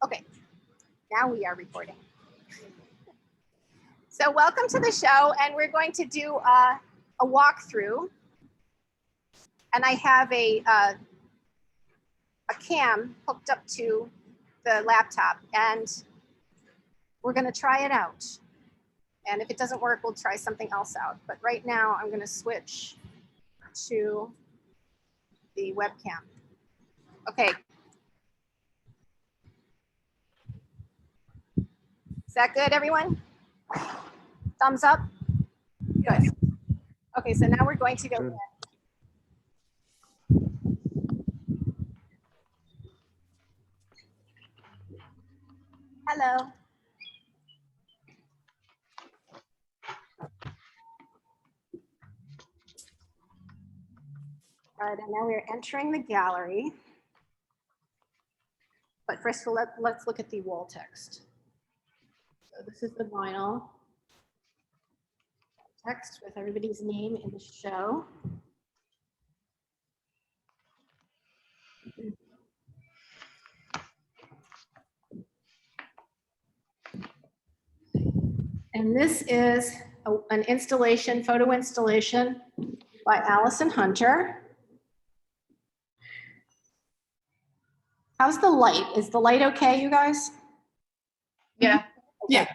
Okay, now we are recording. So welcome to the show, and we're going to do a walkthrough. And I have a cam hooked up to the laptop, and we're going to try it out. And if it doesn't work, we'll try something else out. But right now, I'm going to switch to the webcam. Okay. Is that good, everyone? Thumbs up? Good. Okay, so now we're going to go in. Hello. All right, and now we're entering the gallery. But first, let's look at the wall text. So this is the vinyl text with everybody's name in the show. And this is an installation, photo installation by Allison Hunter. How's the light? Is the light okay, you guys? Yeah. Okay. Yeah.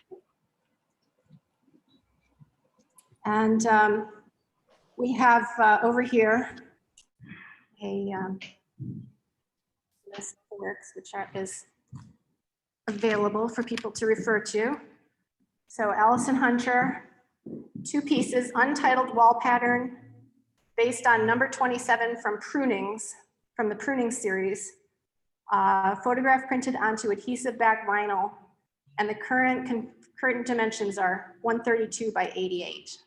And we have over here a list of works which is available for people to refer to. So Allison Hunter, 2 pieces, untitled wall pattern based on number 27 from Prunings, from the Pruning series. Photograph printed onto adhesive back vinyl, and the current dimensions are 132 by 88.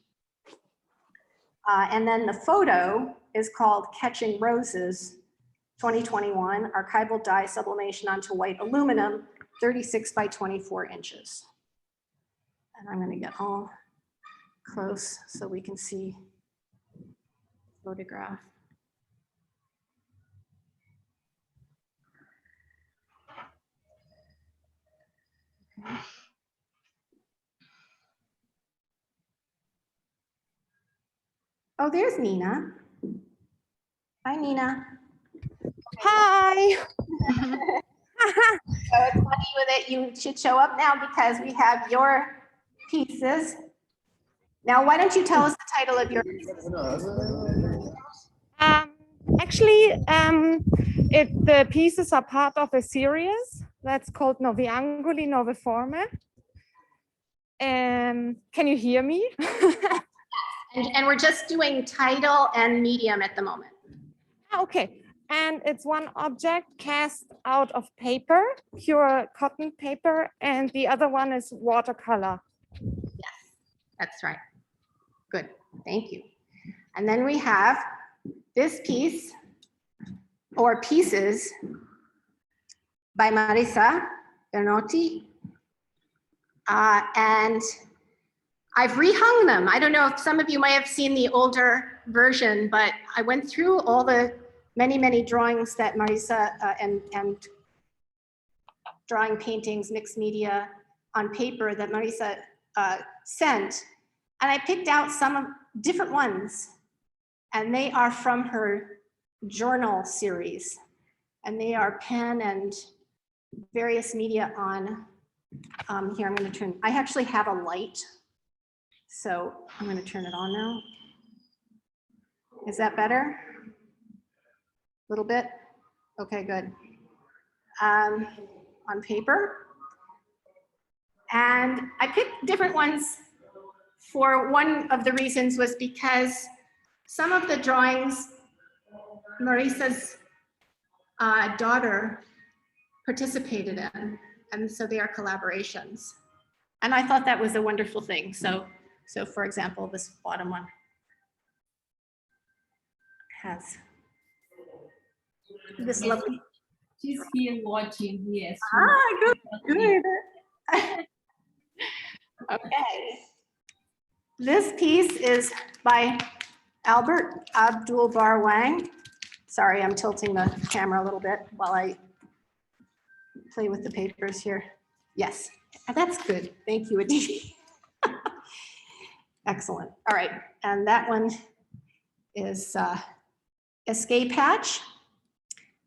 And then the photo is called Catching Roses 2021, archival dye sublimation onto white aluminum, 36 by 24 inches. And I'm going to get all close so we can see the photograph. Okay. Oh, there's Nina. Hi, Nina. Hi. So it's funny that you should show up now because we have your pieces. Now, why don't you tell us the title of your pieces? The pieces are part of a series that's called Nove Angoli, Nove Forme. Can you hear me? And we're just doing title and medium at the moment. Okay. And it's one object cast out of paper, pure cotton paper, and the other one is watercolor. Yes, that's right. Good, thank you. And then we have this piece, or pieces, by Marisa Bernotti. And I've rehung them. I don't know if some of you might have seen the older version, but I went through all the many drawings that Marisa and drawing paintings, mixed media on paper that Marisa sent. And I picked out some of different ones, and they are from her journal series. And they are pen and various media on, here I'm gonna turn, I actually have a light. So I'm gonna turn it on now. Is that better? A little bit? Okay, good. On paper. And I picked different ones for one of the reasons was because some of the drawings Marisa's daughter participated in, and so they are collaborations. And I thought that was a wonderful thing. So for example, this bottom one has this lovely. She's here watching, yes. Ah, good. Okay. This piece is by Abdul-Barr. Sorry, I'm tilting the camera a little bit while I play with the papers here. Yes, that's good. Thank you, Aditi. Excellent. All right, and that one is Escape Hatch.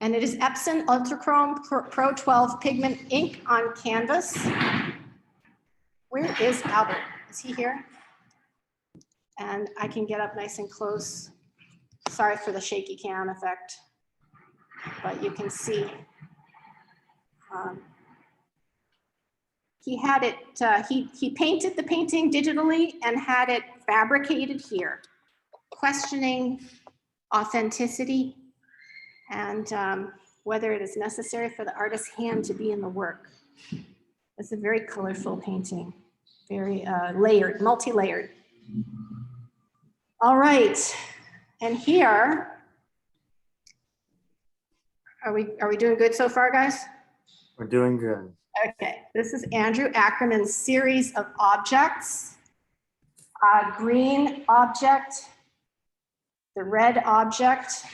And it is Epson Ultrachrome Pro 12 pigment ink on canvas. Where is Albert? Is he here? And I can get up nice and close. Sorry for the shaky cam effect, but you can see. He had it, he painted the painting digitally and had it fabricated here, questioning authenticity and whether it is necessary for the artist's hand to be in the work. It's a very colorful painting, very layered, multi-layered. All right, and here, are we doing good so far, guys? We're doing good. Okay, this is Andrew Ackerman's series of objects. Green object, the red object,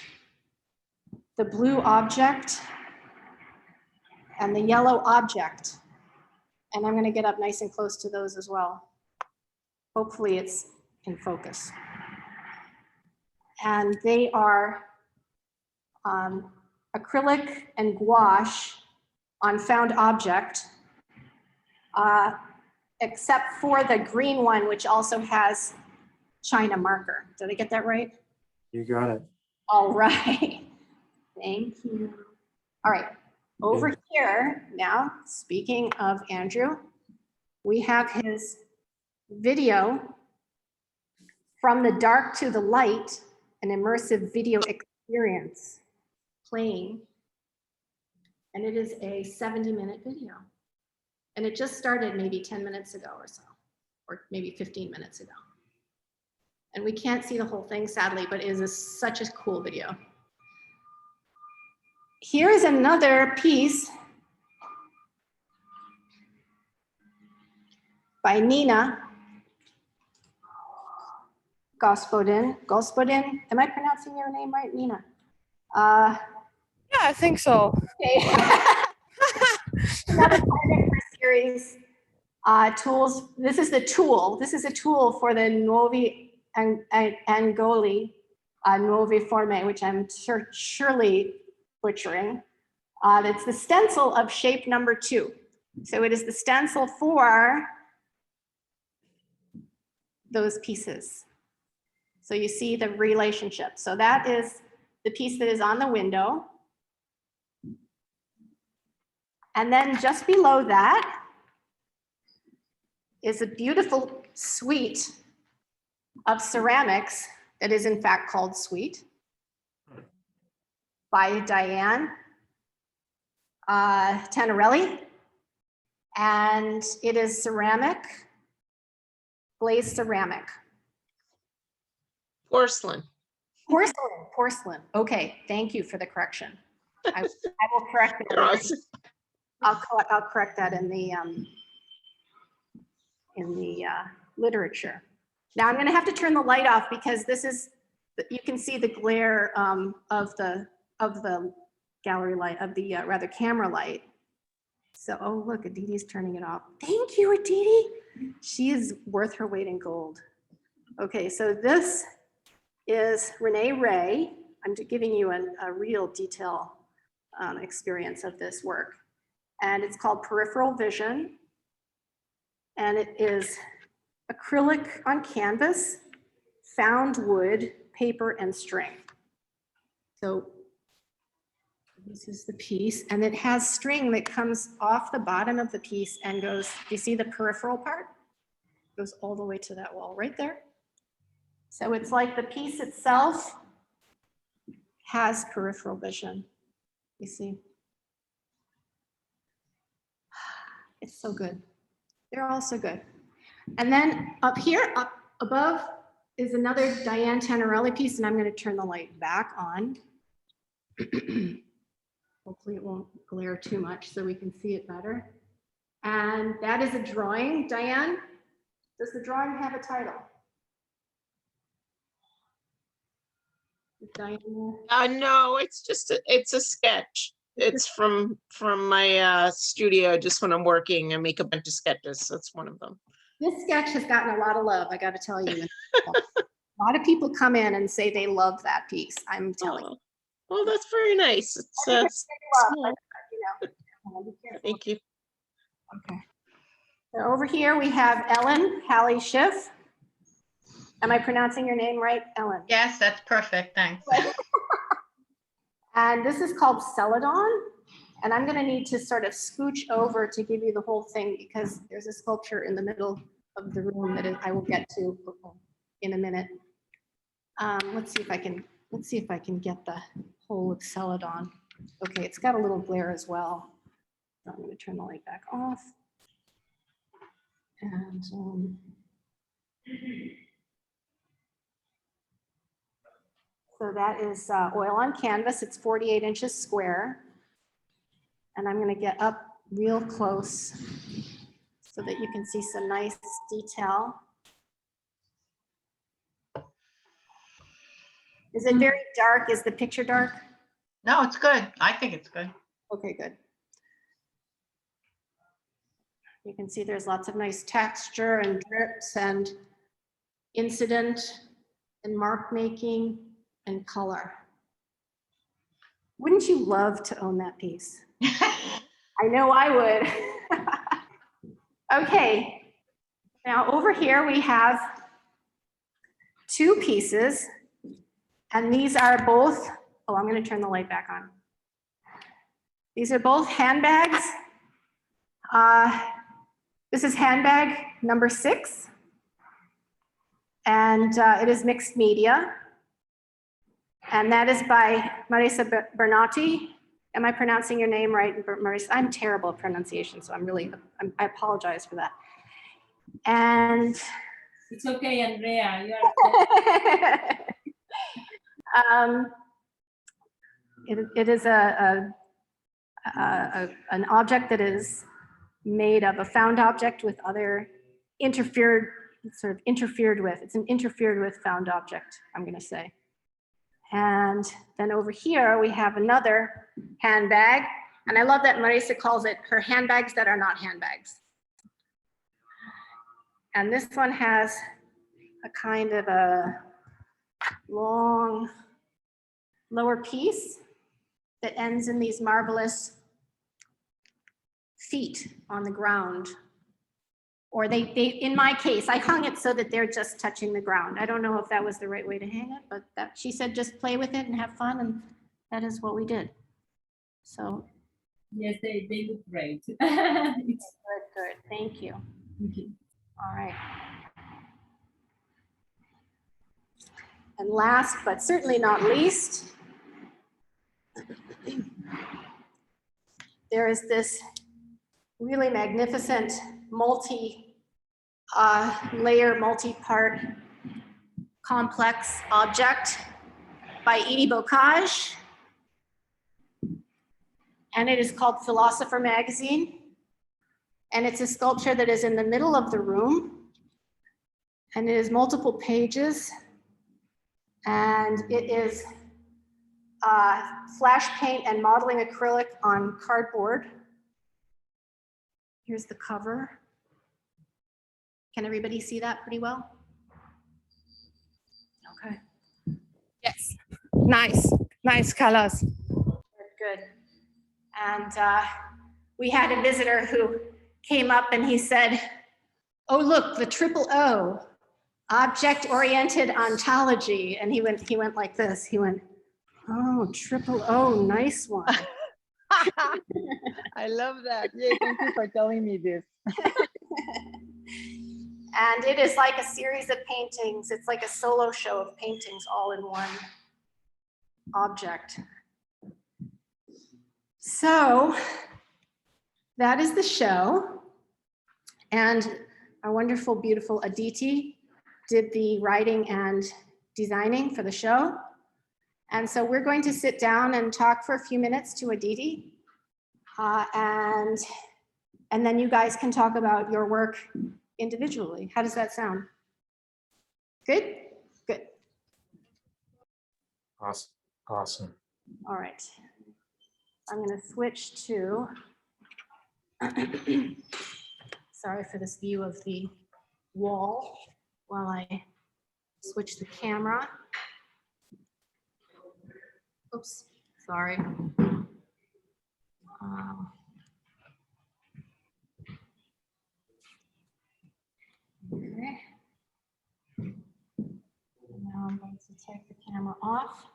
the blue object, and the yellow object. And I'm going to get up nice and close to those as well. Hopefully it's in focus. And they are acrylic and gouache on found object, except for the green one, which also has China marker. Did I get that right? You got it. All right. Thank you. All right. Over here now, speaking of Andrew, we have his video From the Dark to the Light, an immersive video experience playing. And it is a 70-minute video. And it just started maybe 10 minutes ago or so, or maybe 15 minutes ago. And we can't see the whole thing, sadly, but it is such a cool video. Here's another piece by Nina Gospodin. Am I pronouncing your name right, Nina? Yeah, I think so. Okay. Another project for series tools. This is the tool. This is a tool for the Nuovi Angoli Nuovi Forme, which I'm surely butchering. It's the stencil of shape number 2. So it is the stencil for those pieces. So you see the relationship. So that is the piece that is on the window. And then just below that is a beautiful suite of ceramics that is in fact called Suite by Diane Tanarelli. And it is ceramic, glazed ceramic. Porcelain. Porcelain. Okay, thank you for the correction. I will correct it. I'll correct that in the literature. Now I'm going to have to turn the light off because this is, you can see the glare of the gallery light, of the rather camera light. So, oh look, Aditi's turning it off. Thank you, Aditi. She is worth her weight in gold. Okay, so this is Renee Ray. I'm giving you a real detail experience of this work. And it's called Peripheral Vision. And it is acrylic on canvas, found wood, paper, and string. So this is the piece, and it has string that comes off the bottom of the piece and goes, do you see the peripheral part? Goes all the way to that wall right there. So it's like the piece itself has peripheral vision, you see. It's so good. They're all so good. And then up here, up above, is another Diane Tanarelli piece, and I'm going to turn the light back on. Hopefully it won't glare too much so we can see it better. And that is a drawing. Diane, does the drawing have a title? Diane? No, it's just it's a sketch. It's from my studio, just when I'm working, I make a bunch of sketches. That's one of them. This sketch has gotten a lot of love, I gotta tell you. A lot of people come in and say they love that piece, I'm telling you. Oh, that's very nice. It's Love, small. you know. Be careful. Thank you. Okay. So over here, we have Ellen Hallie Schiff. Am I pronouncing your name right, Ellen? Yes, that's perfect. Thanks. And this is called Celadon. And I'm gonna need to sort of scooch over to give you the whole thing because there's a sculpture in the middle of the room that I will get to in a minute. Let's see if I can get the whole of Celadon. Okay, it's got a little glare as well. So I'm gonna turn the light back off. And so that is oil on canvas. It's 48 inches square. And I'm going to get up real close so that you can see some nice detail. Is it very dark? Is the picture dark? No, it's good. I think it's good. Okay, good. You can see there's lots of nice texture and drips and incident and mark making and color. Wouldn't you love to own that piece? I know I would. Okay, now over here we have two pieces, and these are both, oh, I'm going to turn the light back on. These are both handbags. This is handbag number 6, and it is mixed media, and that is by Marisa Bernati. Am I pronouncing your name right, Marisa? I'm terrible at pronunciation, so I apologize for that. And It's okay, Andrea. You are it is an object that is made of a found object with other interfered with. It's an interfered with found object, I'm going to say. And then over here, we have another handbag. And I love that Marisa calls it her handbags that are not handbags. And this one has a kind of a long lower piece that ends in these marvelous feet on the ground. Or they, in my case, I hung it so that they're just touching the ground. I don't know if that was the right way to hang it, but that she said just play with it and have fun, and that is what we did. So yes, they look great. good, thank you. Okay. All right. And last, but certainly not least, there is this really magnificent multi-layer, multi-part complex object by Edie Bocage. And it is called Philosopher Magazine. And it's a sculpture that is in the middle of the room. And it is multiple pages. And it is flash paint and modeling acrylic on cardboard. Here's the cover. Can everybody see that pretty well? Okay. Yes, nice colors. Good. And we had a visitor who came up and he said, oh, look, the triple O, object-oriented ontology. And he went like this. He went, oh, triple O, nice one. I love that. Yeah, thank you for telling me this. And it is like a series of paintings. It's like a solo show of paintings all in one object. So that is the show. And our wonderful, beautiful Aditi did the writing and designing for the show. And so we're going to sit down and talk for a few minutes to Aditi. And then you guys can talk about your work individually. How does that sound? Good? Good. Awesome. All right. I'm going to switch to, sorry for this view of the wall while I switch the camera. Oops, sorry. Okay. Now I'm going to take the camera off.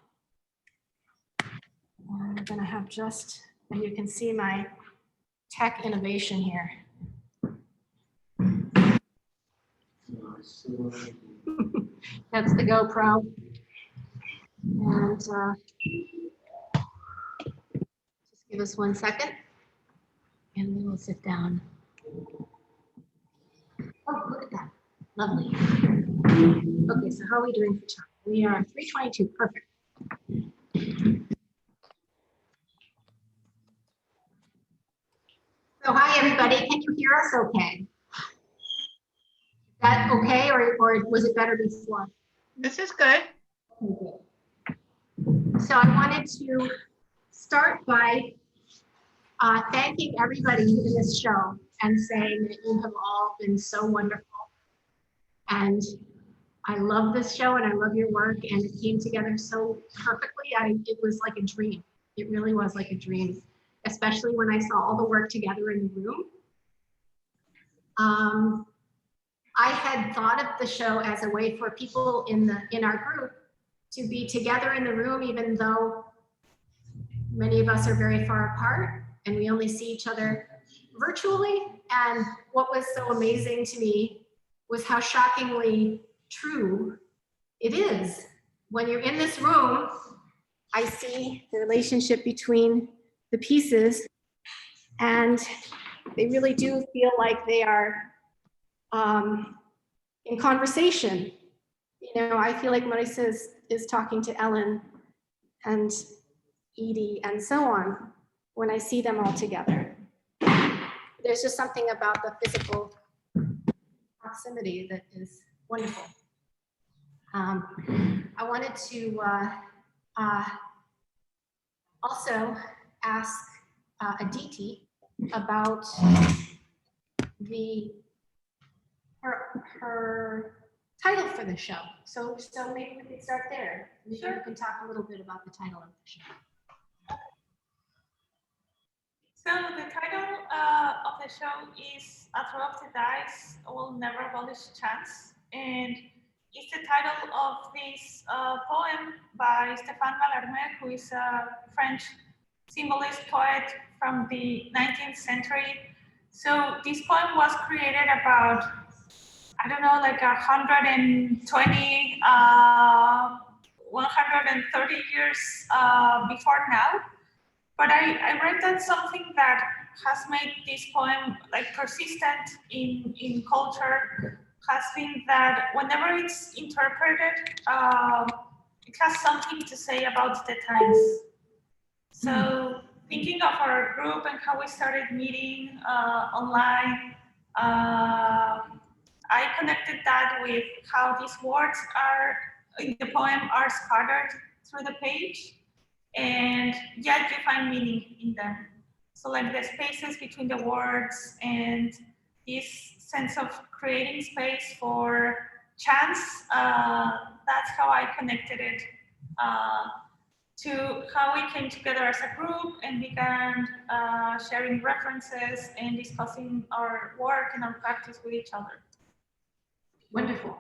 I'm going to have just, and you can see my tech innovation here. That's the GoPro. And just give us 1 second and we will sit down. Oh, look at that. Lovely. Okay, so how are we doing for time? We are 3:22, perfect. So hi, everybody. Can you hear us okay? Is that okay, or was it better before? This is good. So I wanted to start by thanking everybody in this show and saying that you have all been so wonderful. And I love this show and I love your work, and it came together so perfectly. It was like a dream. It really was like a dream, especially when I saw all the work together in the room. I had thought of the show as a way for people in our group to be together in the room, even though many of us are very far apart and we only see each other virtually. And what was so amazing to me was how shockingly true it is. When you're in this room, I see the relationship between the pieces, and they really do feel like they are in conversation. You know, I feel like Marisa is talking to Ellen and Edie and so on when I see them all together. There's just something about the physical proximity that is wonderful. I wanted to also ask Aditi about her title for the show. So maybe we could start there. Maybe you can talk a little bit about the title of the show. So the title of the show is A Throw of the Dice Will Never Abolish Chance, and it's the title of this poem by Stéphane Mallarmé, who is a French symbolist poet from the 19th century. So this poem was created about, I don't know, like 120, 130 years before now. But I read that something that has made this poem like persistent in culture has been that whenever it's interpreted, it has something to say about the times. So thinking of our group and how we started meeting online, I connected that with how these words are in the poem are scattered through the page, and yet you find meaning in them. So like the spaces between the words and this sense of creating space for chance, that's how I connected it to how we came together as a group and began sharing references and discussing our work and our practice with each other. Wonderful.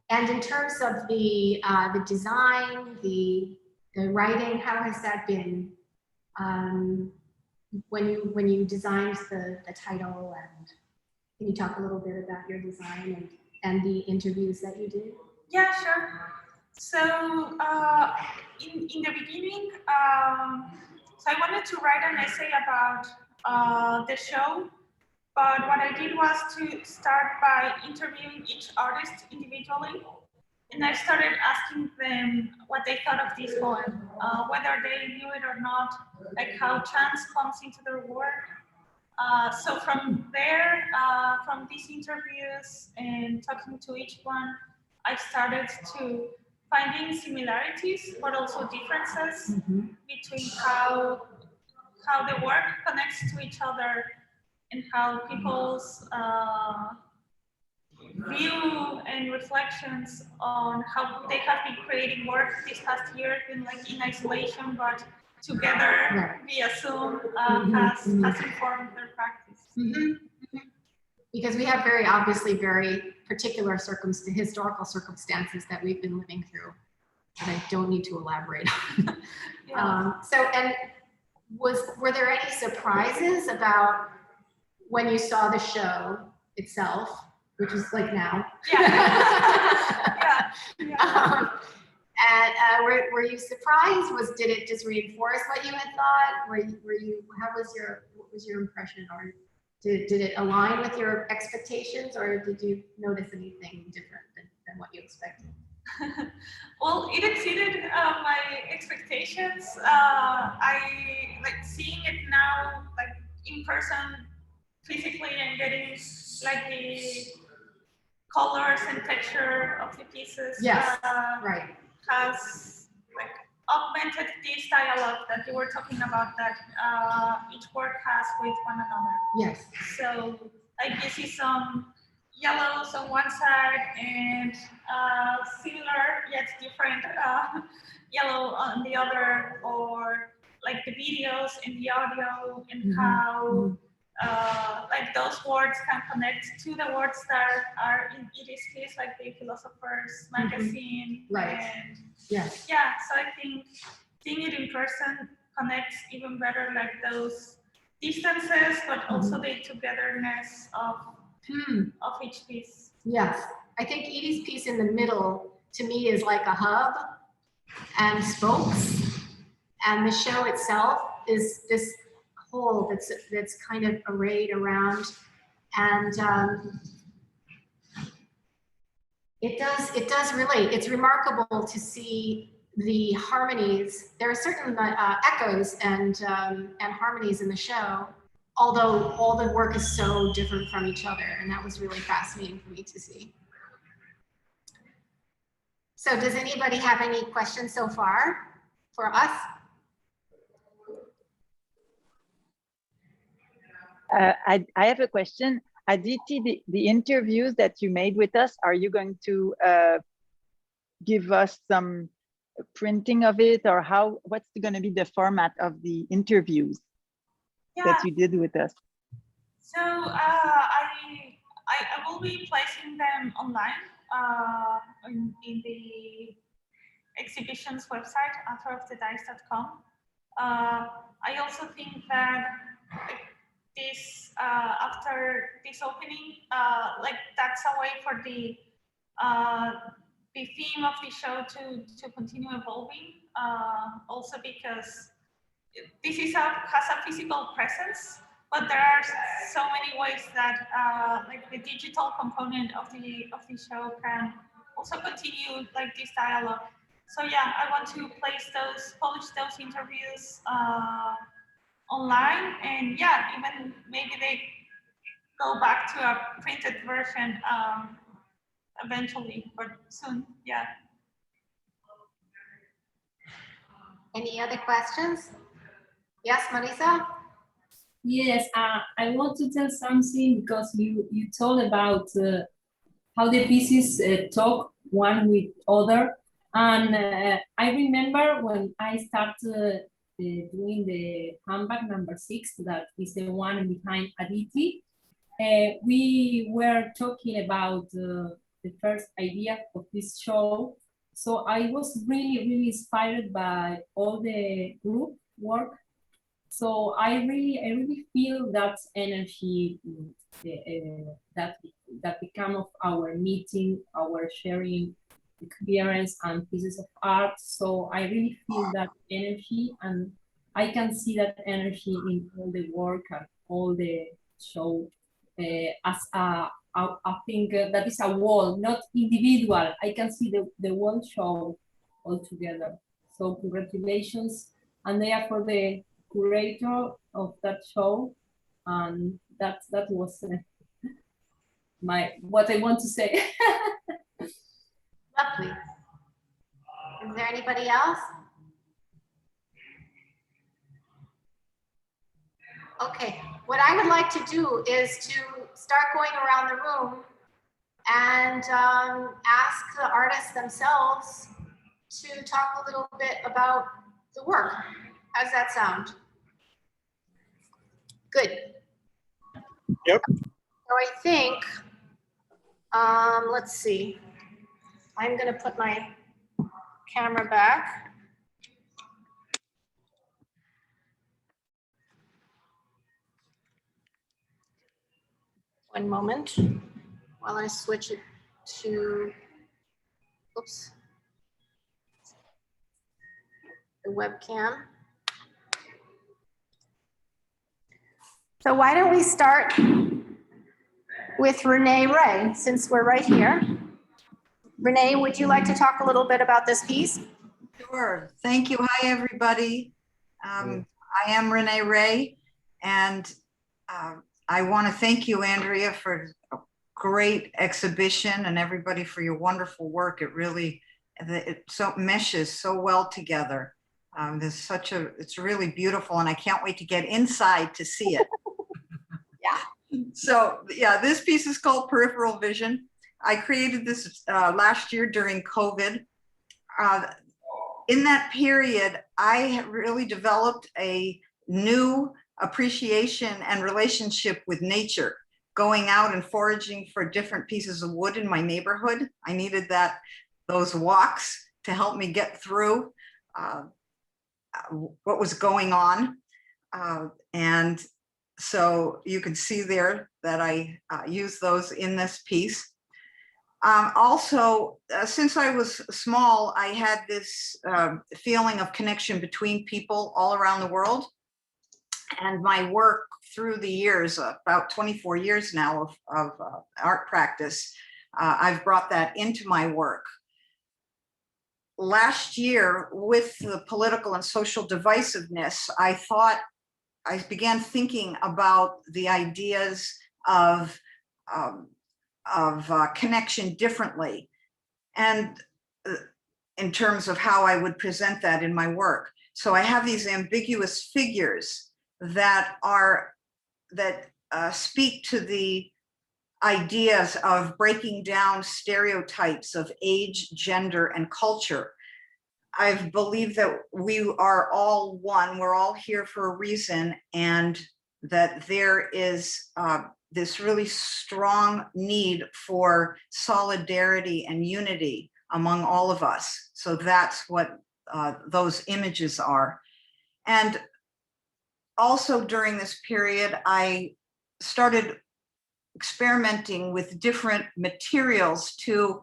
And in terms of the design, the writing, how has that been when you designed the title? And can you talk a little bit about your design and the interviews that you did? Yeah, sure. So in the beginning, so I wanted to write an essay about the show. But what I did was to start by interviewing each artist individually. And I started asking them what they thought of this poem, whether they knew it or not, like how chance comes into their work. So from there, from these interviews and talking to each one, I started to finding similarities, but also differences Mhm. between how the work connects to each other and how people's view and reflections on how they have been creating work this past year, been like in isolation, but together Right. via Zoom Mhm, has mhm. informed their practice. Mhm, mhm. Because we have very obviously very particular historical circumstances that we've been living through that I don't need to elaborate on. Yeah. And were there any surprises about when you saw the show itself, which is like now? Yeah. Yeah. Were you surprised? Did it just reinforce what you had thought? What was your impression? Or did it align with your expectations, or did you notice anything different than what you expected? Well, it exceeded my expectations. I like seeing it now, like in person, physically, and getting like the colors and texture of the pieces. Yes, right. Has like augmented this dialogue that you were talking about that each work has with one another. Yes. So like you see some yellows on one side and similar yet different yellow on the other, or like the videos and the audio and how like those words can connect to the words that are in Edith's case, like the Philosopher's Magazine. Right. And Yes. yeah, so I think seeing it in person connects even better, like those distances, but also the togetherness of each piece. Yes. I think Edie's piece in the middle to me is like a hub and spokes, and the show itself is this whole that's kind of arrayed around, and it does relate. It's remarkable to see the harmonies. There are certain echoes and harmonies in the show, although all the work is so different from each other, and that was really fascinating for me to see. So does anybody have any questions so far for us? I have a question. Aditi, the interviews that you made with us, are you going to give us some printing of it, or what's going to be the format of the interviews that you did with us? So I will be placing them online in the exhibition's website, authorofthedice.com. I also think that this after this opening, like that's a way for the theme of the show to continue evolving. Also because this has a physical presence, but there are so many ways that like the digital component of the show can also continue like this dialogue. So yeah, I want to publish those interviews online, and yeah, even maybe they go back to a printed version eventually, but soon, yeah. Any other questions? Yes, Marisa? Yes, I want to tell something, because you told about how the pieces talk one with other. And I remember when I started doing the handbag number 6, that is the one behind Aditi, we were talking about the first idea of this show. So I was really inspired by all the group work. So I really feel that energy that become of our meeting, our sharing experience and pieces of art. So I really feel that energy, and I can see that energy in all the work and all the show as I think that is a wall, not individual. I can see the whole show all together. So congratulations, Andrea, for the curator of that show, and that was what I want to say. Lovely. Is there anybody else? Okay, what I would like to do is to start going around the room and ask the artists themselves to talk a little bit about the work. How's that sound? Good. Yep. So I think, let's see. I'm gonna put my camera back. One moment while I switch it to, oops, the webcam. So why don't we start with Renee Ray, since we're right here. Renee, would you like to talk a little bit about this piece? Sure. Thank you. Hi, everybody. I am Renee Ray, and I want to thank you, Andrea, for a great exhibition and everybody for your wonderful work. It really, it so meshes so well together. It's really beautiful, and I can't wait to get inside to see it. Yeah. So yeah, this piece is called Peripheral Vision. I created this last year during COVID. In that period, I really developed a new appreciation and relationship with nature, going out and foraging for different pieces of wood in my neighborhood. I needed those walks to help me get through what was going on. And so you can see there that I use those in this piece. Also, since I was small, I had this feeling of connection between people all around the world. And my work through the years, about 24 years now of art practice, I've brought that into my work. Last year, with the political and social divisiveness, I began thinking about the ideas of connection differently, and in terms of how I would present that in my work. So I have these ambiguous figures that speak to the ideas of breaking down stereotypes of age, gender, and culture. I believe that we are all one, we're all here for a reason, and that there is this really strong need for solidarity and unity among all of us. So that's what those images are. And also during this period, I started experimenting with different materials to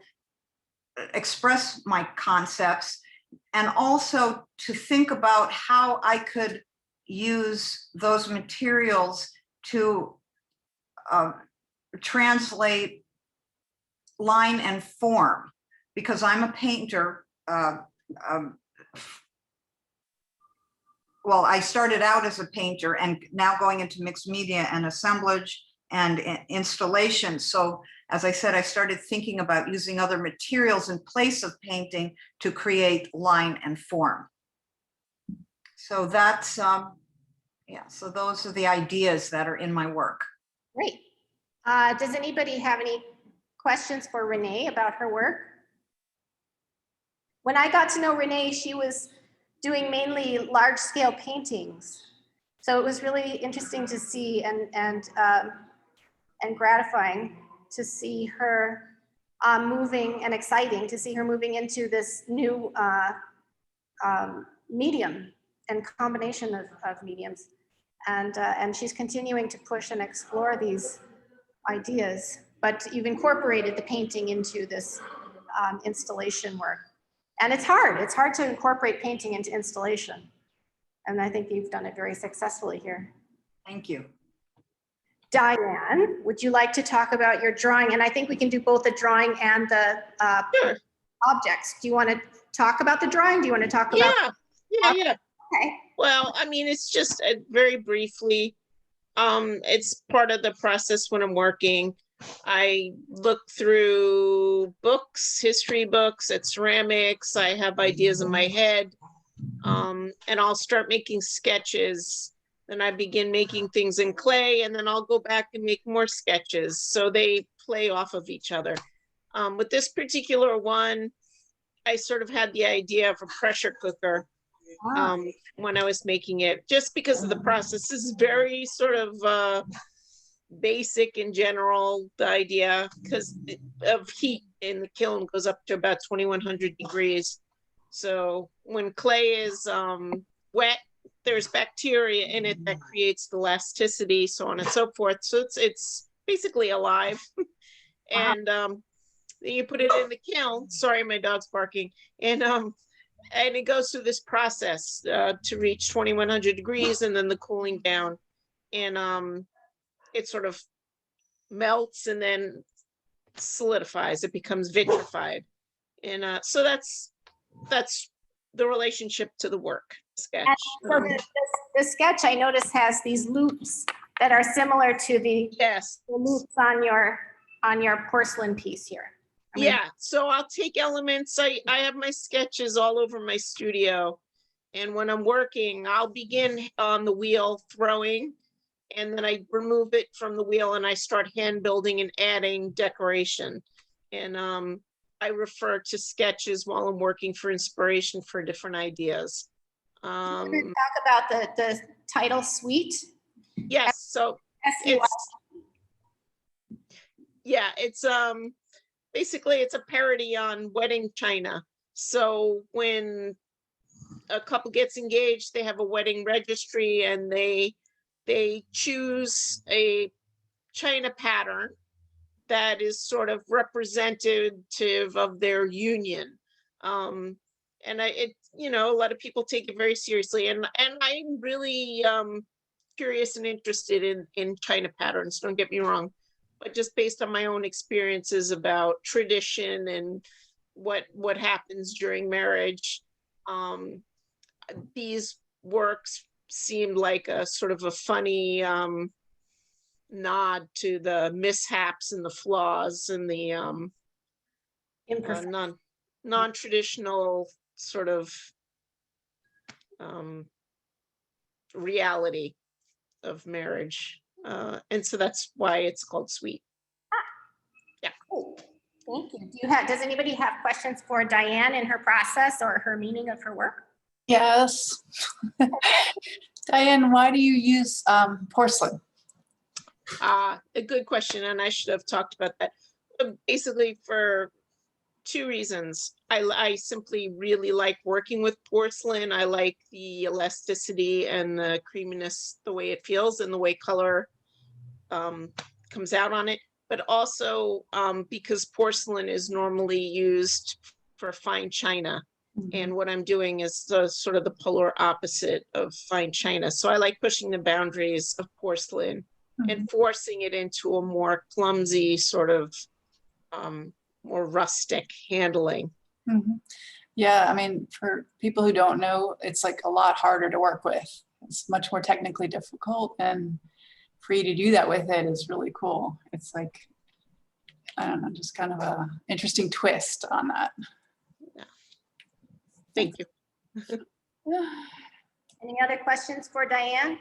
express my concepts, and also to think about how I could use those materials to translate line and form, because I'm a painter. Well, I started out as a painter and now going into mixed media and assemblage and installation. So as I said, I started thinking about using other materials in place of painting to create line and form. So that's, yeah, so those are the ideas that are in my work. Great. Does anybody have any questions for Renee about her work? When I got to know Renee, she was doing mainly large scale paintings. So it was really interesting to see and gratifying to see her moving, and exciting to see her moving into this new medium and combination of mediums. And she's continuing to push and explore these ideas, but you've incorporated the painting into this installation work. And it's hard to incorporate painting into installation. And I think you've done it very successfully here. Thank you. Diane, would you like to talk about your drawing? And I think we can do both the drawing and the Sure. objects. Do you want to talk about the drawing? Do you want to talk about? Yeah. Okay. Well, I mean, it's just very briefly, it's part of the process when I'm working. I look through books, history books, at ceramics. I have ideas in my head. And I'll start making sketches. Then I begin making things in clay, and then I'll go back and make more sketches. So they play off of each other. With this particular one, I sort of had the idea of a pressure cooker when I was making it, just because of the process. This is very sort of basic in general, the idea, because of heat in the kiln goes up to about 2100 degrees. So when clay is wet, there's bacteria in it that creates the elasticity, so on and so forth. So it's basically alive. And then you put it in the kiln. Sorry, my dog's barking. And it goes through this process to reach 2100 degrees, and then the cooling down. And it sort of melts and then solidifies. It becomes vitrified. And so that's the relationship to the work sketch. So the sketch, I notice, has these loops that are similar to the Yes. loops on your porcelain piece here. I mean, Yeah, so I'll take elements. I have my sketches all over my studio. And when I'm working, I'll begin on the wheel throwing, and then I remove it from the wheel and I start hand building and adding decoration. And I refer to sketches while I'm working for inspiration for different ideas. we're going to talk about the title suite. Yes, so it's basically it's a parody on wedding china. So when a couple gets engaged, they have a wedding registry, and they choose a china pattern that is sort of representative of their union. And a lot of people take it very seriously, and I'm really curious and interested in china patterns, don't get me wrong, but just based on my own experiences about tradition and what happens during marriage, these works seemed like a sort of a funny nod to the mishaps and the flaws and the non-traditional sort of reality of marriage. And so that's why it's called Sweet. Yeah. Cool. Thank you. Does anybody have questions for Diane in her process or her meaning of her work? Yes. Diane, why do you use porcelain? A good question, and I should have talked about that. Basically for two reasons. I simply really like working with porcelain. I like the elasticity and the creaminess, the way it feels and the way color comes out on it. But also because porcelain is normally used for fine china. And what I'm doing is sort of the polar opposite of fine china. So I like pushing the boundaries of porcelain and forcing it into a more clumsy sort of more rustic handling. Yeah, I mean, for people who don't know, it's like a lot harder to work with. It's much more technically difficult, and for you to do that with it is really cool. It's like, I don't know, just kind of a interesting twist on that. Yeah. Thank you. Any other questions for Diane?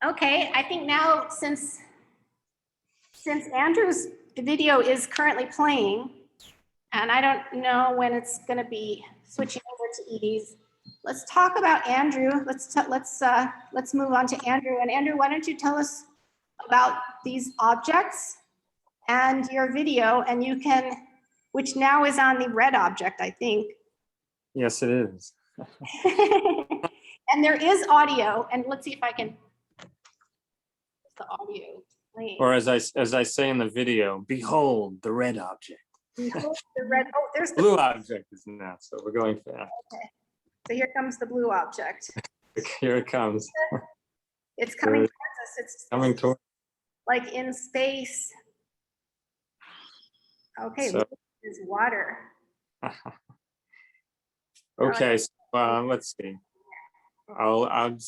Okay, I think now since Andrew's video is currently playing, and I don't know when it's going to be switching over to Edie's, let's talk about Andrew. Let's move on to Andrew. And Andrew, why don't you tell us about these objects and your video, and you can, which now is on the red object, I think. Yes, it is. And there is audio, and let's see if I can. The audio playing. Or as I say in the video, behold the red object. Behold the red. Oh, there's the blue object is now, so we're going fast. Okay, so here comes the blue object. Here it comes. It's coming towards us. It's coming towards. Like in space. Okay, So, there's water. okay, so let's see. I'll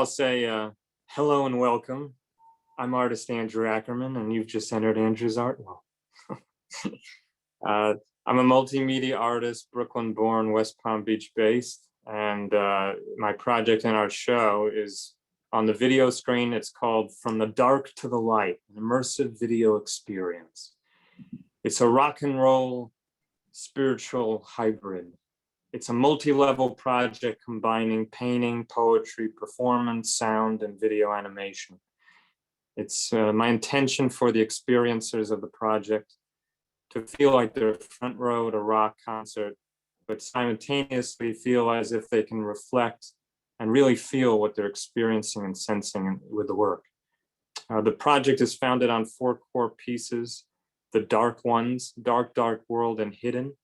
say hello and welcome. I'm artist Andrew Ackerman, and you've just entered Andrew's art wall. I'm a multimedia artist, Brooklyn born, West Palm Beach based. And my project in our show is on the video screen. It's called From the Dark to the Light, an immersive video experience. It's a rock and roll spiritual hybrid. It's a multi-level project combining painting, poetry, performance, sound, and video animation. It's my intention for the experiencers of the project to feel like they're front row at a rock concert, but simultaneously feel as if they can reflect and really feel what they're experiencing and sensing with the work. The project is founded on 4 core pieces: the dark ones, dark, dark world and hidden;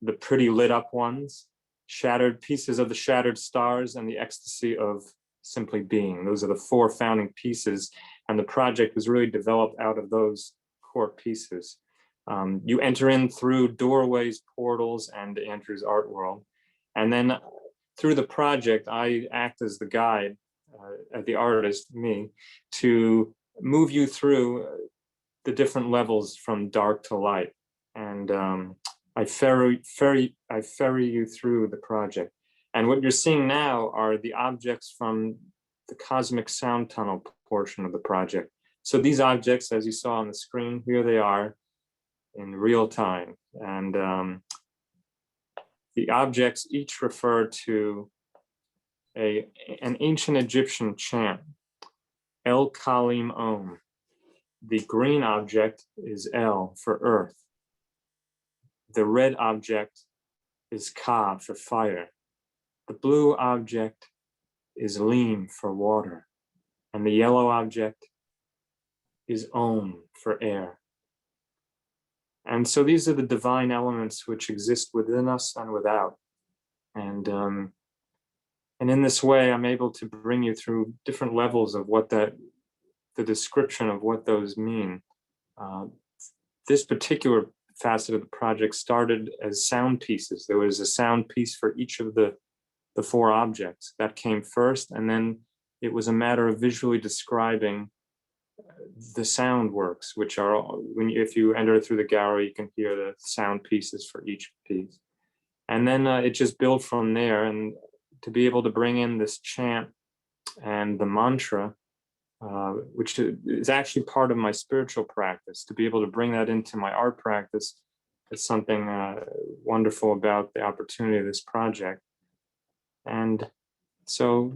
the pretty lit up ones, shattered pieces of the shattered stars, and the ecstasy of simply being. Those are the 4 founding pieces. And the project was really developed out of those core pieces. You enter in through doorways, portals, and Andrew's art world. And then through the project, I act as the guide, the artist, me, to move you through the different levels from dark to light. And I ferry you through the project. And what you're seeing now are the objects from the cosmic sound tunnel portion of the project. So these objects, as you saw on the screen, here they are in real time. And the objects each refer to an ancient Egyptian chant, El Kalim Om. The green object is El for earth. The red object is Ka for fire. The blue object is Lim for water. And the yellow object is Om for air. And so these are the divine elements which exist within us and without. And in this way, I'm able to bring you through different levels of what the description of what those mean. This particular facet of the project started as sound pieces. There was a sound piece for each of the 4 objects. That came first, and then it was a matter of visually describing the sound works, which are, if you enter through the gallery, you can hear the sound pieces for each piece. And then it just built from there. And to be able to bring in this chant and the mantra, which is actually part of my spiritual practice, to be able to bring that into my art practice is something wonderful about the opportunity of this project. And so,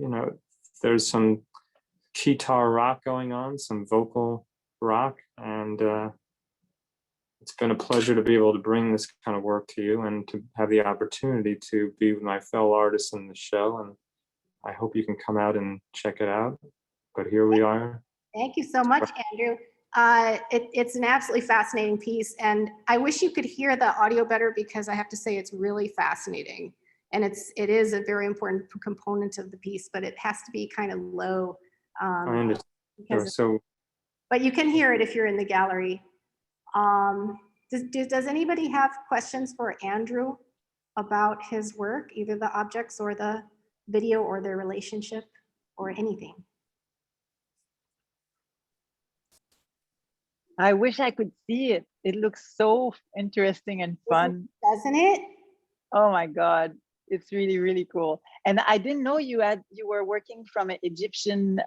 there's some guitar rock going on, some vocal rock, and it's been a pleasure to be able to bring this kind of work to you and to have the opportunity to be with my fellow artists in the show. And I hope you can come out and check it out. But here we are. Thank you so much, Andrew. It's an absolutely fascinating piece, and I wish you could hear the audio better, because I have to say it's really fascinating. And it is a very important component of the piece, but it has to be kind of low. I understand. But you can hear it if you're in the gallery. Does anybody have questions for Andrew about his work, either the objects or the video or their relationship or anything? I wish I could see it. It looks so interesting and fun. Doesn't it? Oh my God. It's really, really cool. And I didn't know you were working from an Egyptian,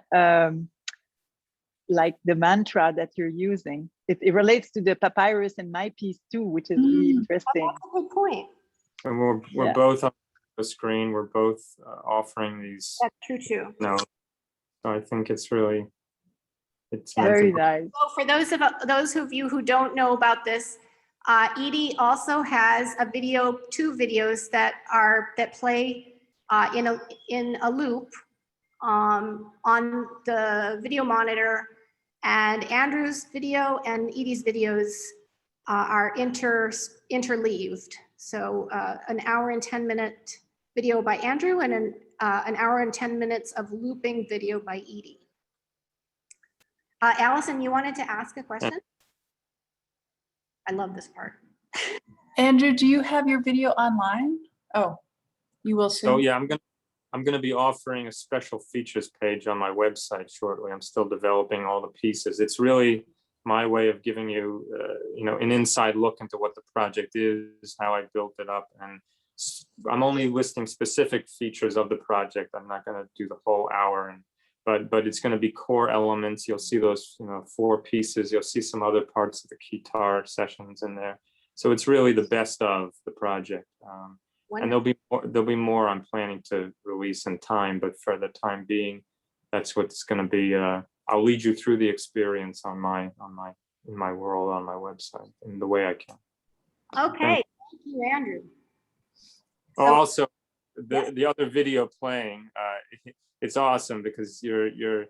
like the mantra that you're using. It relates to the papyrus in my piece too, which is really interesting. Oh, that's a good point. And we're both on the screen. We're both offering these. That's true too. No, so I think it's really, it's very nice. So for those of you who don't know about this, Edie also has a video, 2 videos that play in a loop on the video monitor, and Andrew's video and Edie's videos are interleaved. So an hour and 10-minute video by Andrew and an hour and 10 minutes of looping video by Edie. Allison, you wanted to ask a question? I love this part. Andrew, do you have your video online? Oh, you will soon. So yeah, I'm gonna I'm going to be offering a special features page on my website shortly. I'm still developing all the pieces. It's really my way of giving you, an inside look into what the project is, how I built it up, and I'm only listing specific features of the project. I'm not going to do the whole hour, but it's going to be core elements. You'll see those, 4 pieces. You'll see some other parts of the guitar sessions in there. So it's really the best of the project. And there'll be more I'm planning to release in time, but for the time being, that's what's going to be. I'll lead you through the experience in my world, on my website, in the way I can. Okay, thank you, Andrew. Also, the other video playing, it's awesome because you're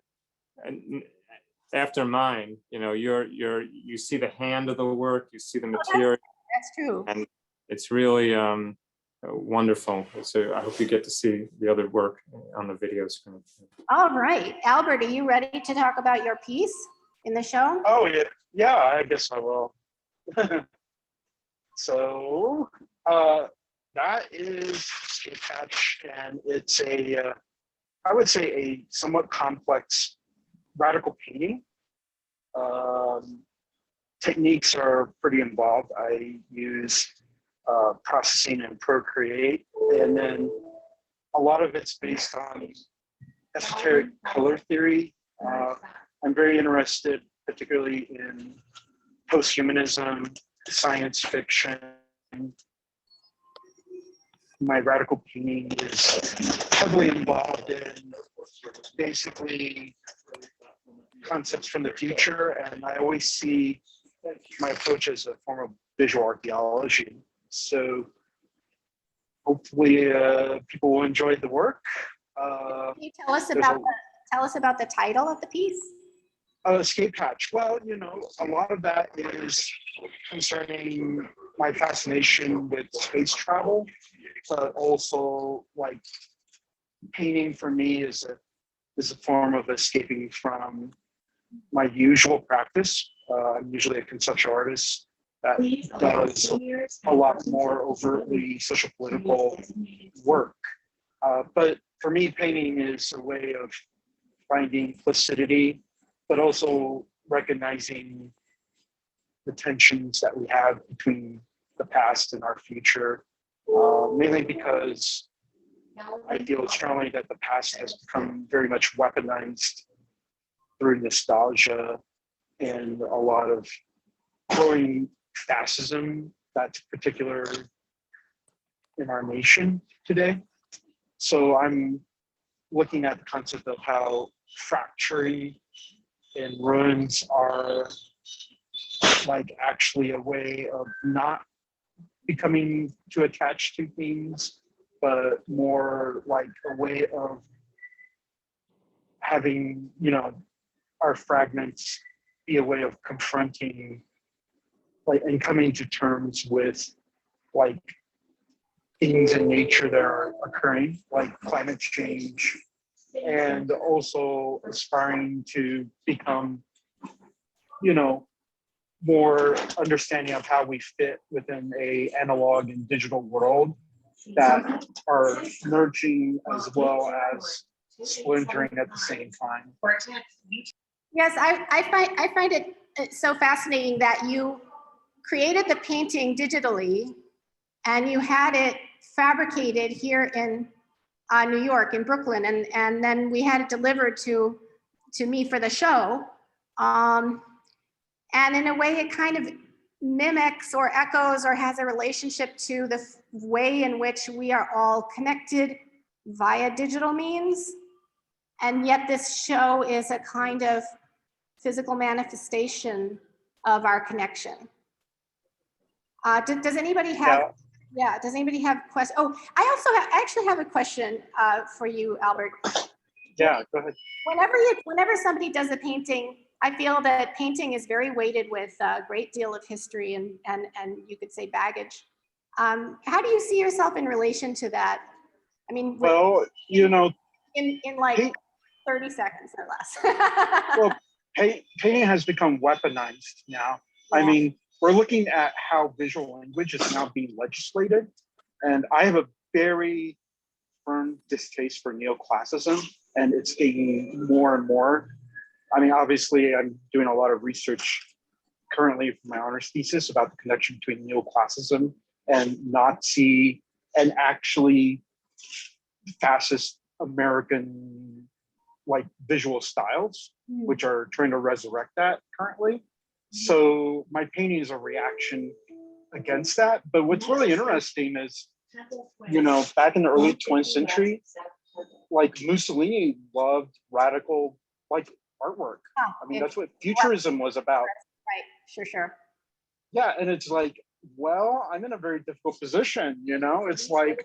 after mine. You see the hand of the work, you see the material. That's true. And it's really wonderful. So I hope you get to see the other work on the video screen. All right, Albert, are you ready to talk about your piece in the show? Oh, yeah, I guess I will. So that is Skate Patch, and it's I would say a somewhat complex radical painting. Techniques are pretty involved. I use processing and Procreate, and then a lot of it's based on esoteric color theory. I'm very interested, particularly in post-humanism, science fiction. My radical painting is heavily involved in basically concepts from the future, and I always see my approach as a form of visual archaeology. So hopefully people will enjoy the work. Can you tell us about the title of the piece? Skate Patch. Well, a lot of that is concerning my fascination with space travel, but also like painting for me is a form of escaping from my usual practice. I'm usually a conceptual artist that does a lot more overtly social political work. But for me, painting is a way of finding placidity, but also recognizing the tensions that we have between the past and our future, mainly because I feel strongly that the past has become very much weaponized through nostalgia and a lot of growing fascism that's particular in our nation today. So I'm looking at the concept of how fracturing and ruins are like actually a way of not becoming too attached to things, but more like a way of having, our fragments be a way of confronting and coming to terms with like things in nature that are occurring, like climate change, and also aspiring to become, more understanding of how we fit within a analog and digital world that are merging as well as splintering at the same time. Yes, I find it so fascinating that you created the painting digitally and you had it fabricated here in New York, in Brooklyn, and then we had it delivered to me for the show. And in a way, it kind of mimics or echoes or has a relationship to the way in which we are all connected via digital means. And yet this show is a kind of physical manifestation of our connection. Does anybody have, does anybody have questions? Oh, I actually have a question for you, Albert. Yeah, go ahead. Whenever somebody does a painting, I feel that painting is very weighted with a great deal of history and you could say baggage. How do you see yourself in relation to that? I mean, well, in like 30 seconds or less. Well, painting has become weaponized now. Yeah. I mean, we're looking at how visual language is now being legislated. And I have a very firm distaste for neoclassicism, and it's getting more and more. I mean, obviously, I'm doing a lot of research currently for my honors thesis about the connection between neoclassicism and Nazi and actually fascist American like visual styles, which are trying to resurrect that currently. So my painting is a reaction against that. But what's really interesting is, you know, back in the early 20th century, like Mussolini loved radical like artwork. I mean, that's what futurism was about. Right, sure. Yeah, and it's like, well, I'm in a very difficult position, you know? It's like,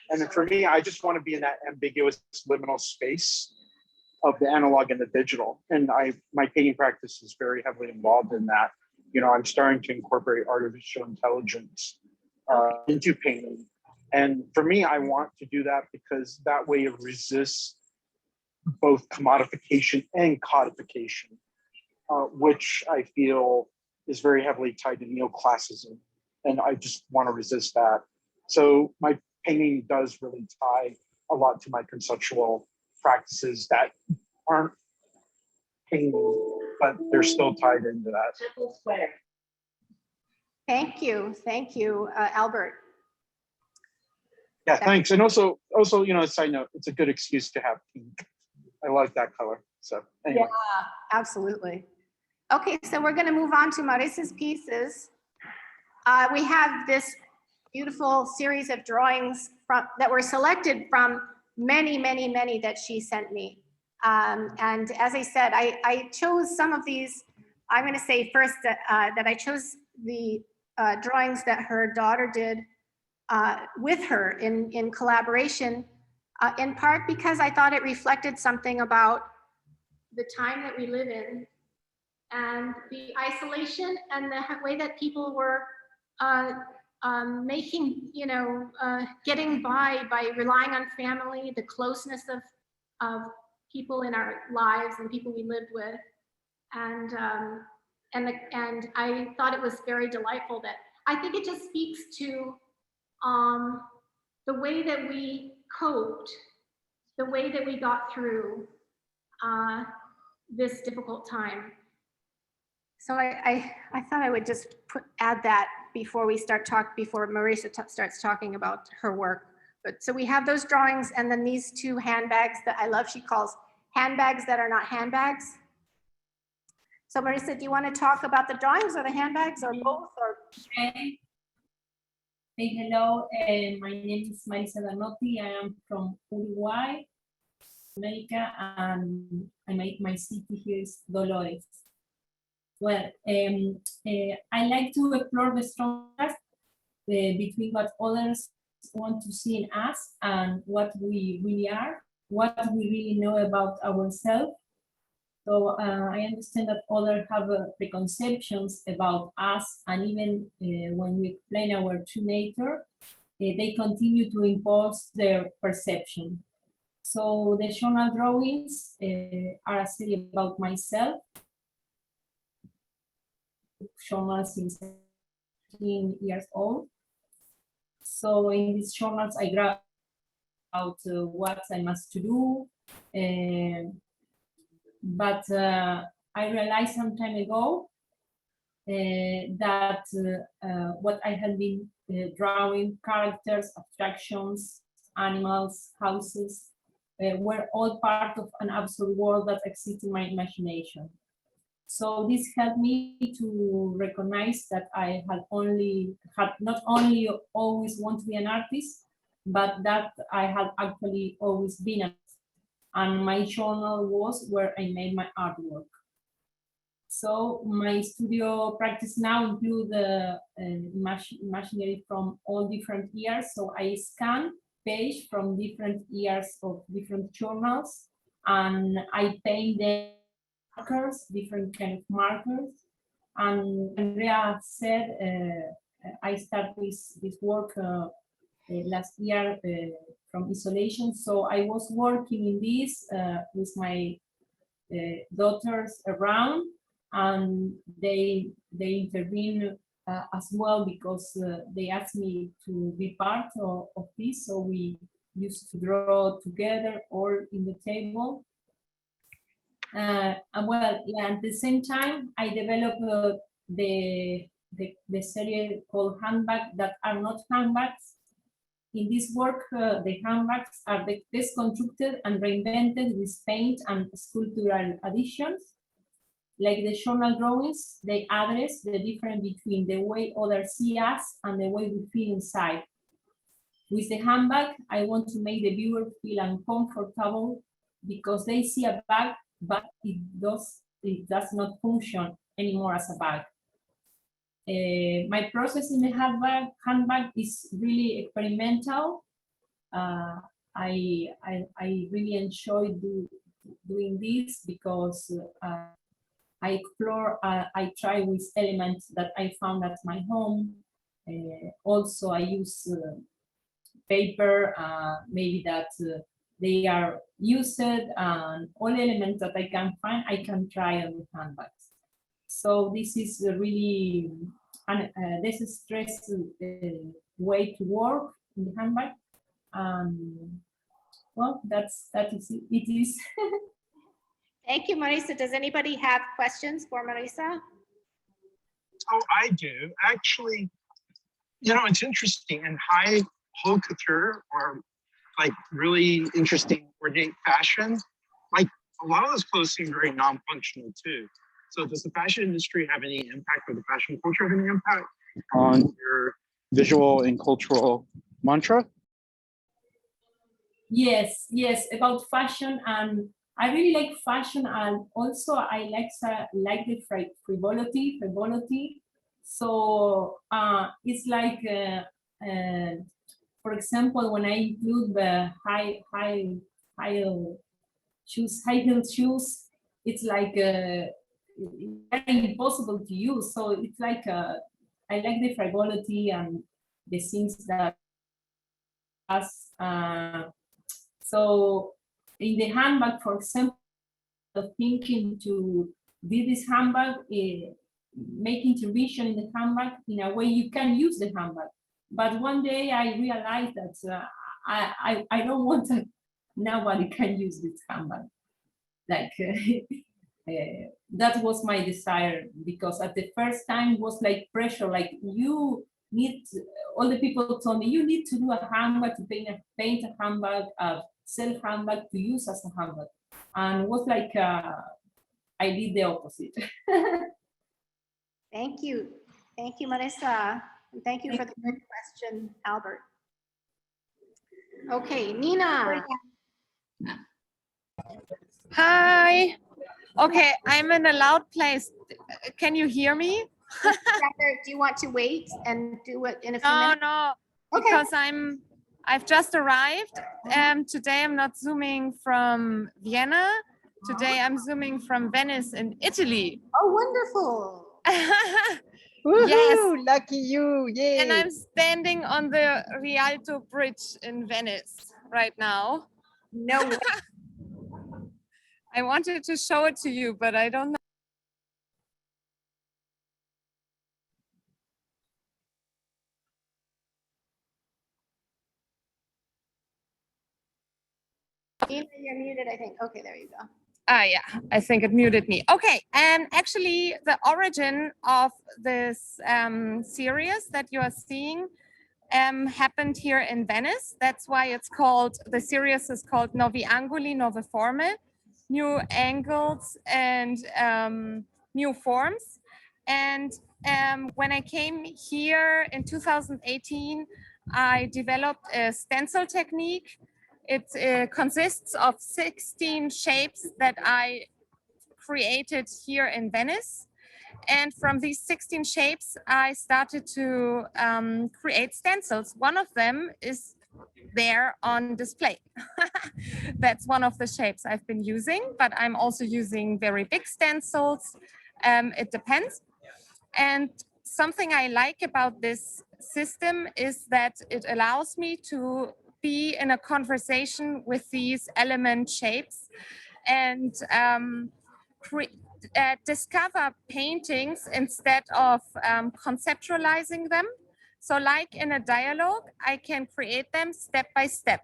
and for me, I just want to be in that ambiguous liminal space of the analog and the digital. And my painting practice is very heavily involved in that. You know, I'm starting to incorporate artificial intelligence into painting. And for me, I want to do that because that way it resists both commodification and codification, which I feel is very heavily tied to neoclassicism. And I just want to resist that. So my painting does really tie a lot to my conceptual practices that aren't painting, but they're still tied into that. Thank you, Albert. Yeah, thanks. And also, you know, a side note, it's a good excuse to have pink. I like that color. So anyway. Yeah, absolutely. Okay, so we're going to move on to Marissa's pieces. We have this beautiful series of drawings that were selected from many that she sent me. And as I said, I chose some of these. I'm going to say first that I chose the drawings that her daughter did with her in collaboration, in part because I thought it reflected something about the time that we live in and the isolation and the way that people were making, you know, getting by relying on family, the closeness of people in our lives and people we lived with. And I thought it was very delightful that I think it just speaks to the way that we coped, the way that we got through this difficult time. So I thought I would just add that before Marissa starts talking about her work. But so we have those drawings and then these two handbags that I love, she calls handbags that are not handbags. So Marissa, do you want to talk about the drawings or the handbags or both? Or? Okay. Hey, hello, my name is Marisa Danotti. I am from Uruguay, America, and my city here is Dolores. Well, I like to explore the strong contrast between what others want to see in us and what we really are, what we really know about ourselves. So I understand that others have preconceptions about us, and even when we explain our true nature, they continue to impose their perception. So the journal drawings are a series about myself. Journal since 17 years old. So in these journals, I grab out what I must to do. But I realized some time ago that what I had been drawing, characters, abstractions, animals, houses, were all part of an absolute world that exists in my imagination. So this helped me to recognize that I had not only always wanted to be an artist, but that I had actually always been an artist. And my journal was where I made my artwork. So my studio practice now include the imaginary from all different years. So I scan page from different years of different journals, and I paint them markers, different kind of markers. And Andrea said, I started this work last year from isolation. So I was working in this with my daughters around, and they intervene as well because they asked me to be part of this. So we use to draw together or in the table. And well, yeah, at the same time, I developed the series called handbags that are not handbags. In this work, the handbags are deconstructed and reinvented with paint and sculptural additions. Like the journal drawings, they address the difference between the way others see us and the way we feel inside. With the handbag, I want to make the viewer feel uncomfortable because they see a bag, but it does not function anymore as a bag. My process in the handbag is really experimental. I really enjoy doing this because I explore, I try with elements that I found at my home. Also, I use paper, maybe that they are used, and all elements that I can find, I can try on the handbags. So this is a really this is stress way to work in the handbag. Well, that is it is. Thank you, Marisa. Does anybody have questions for Marisa? Oh, I do. Actually, you know, it's interesting. In high haute couture or like really interesting ornate fashion, like a lot of those clothes seem very non-functional too. So does the fashion industry have any impact, or the fashion culture have any impact on your visual and cultural mantra? Yes, about fashion, and I really like fashion, and also I like the frivolity. So it's like, for example, when I include the high heel shoes, it's like very impossible to use. So it's like I like the frivolity and the things that has. So in the handbag, for example, thinking to do this handbag, make intervention in the handbag in a way you can use the handbag. But one day I realized that I don't want to, nobody can use this handbag. Like that was my desire, because at the first time it was like pressure, like you need, all the people told me, you need to do a handbag, to paint a handbag, sell handbag, to use as a handbag. And it was like, I did the opposite. Thank you. Thank you, Marisa. And thank you for the good question, Albert. Okay, Nina. Hi. Okay, I'm in a loud place. Can you hear me? Do you want to wait and do it in a few minutes? No, Okay. because I've just arrived. Today I'm not Zooming from Vienna. Today I'm Zooming from Venice in Italy. Oh, wonderful. Yes. Lucky you, yay. And I'm standing on the Rialto Bridge in Venice right now. No way. I wanted to show it to you, but I don't know. Nina, you're muted, I think. Okay, there you go. Yeah, I think it muted me. Okay, and actually the origin of this series that you are seeing happened here in Venice. That's why it's called, the series is called Nuovi Angoli, Nuove Forme, New Angles and New Forms. And when I came here in 2018, I developed a stencil technique. It consists of 16 shapes that I created here in Venice. And from these 16 shapes, I started to create stencils. One of them is there on display. That's one of the shapes I've been using, but I'm also using very big stencils. It depends. And something I like about this system is that it allows me to be in a conversation with these element shapes and discover paintings instead of conceptualizing them. So like in a dialogue, I can create them step by step.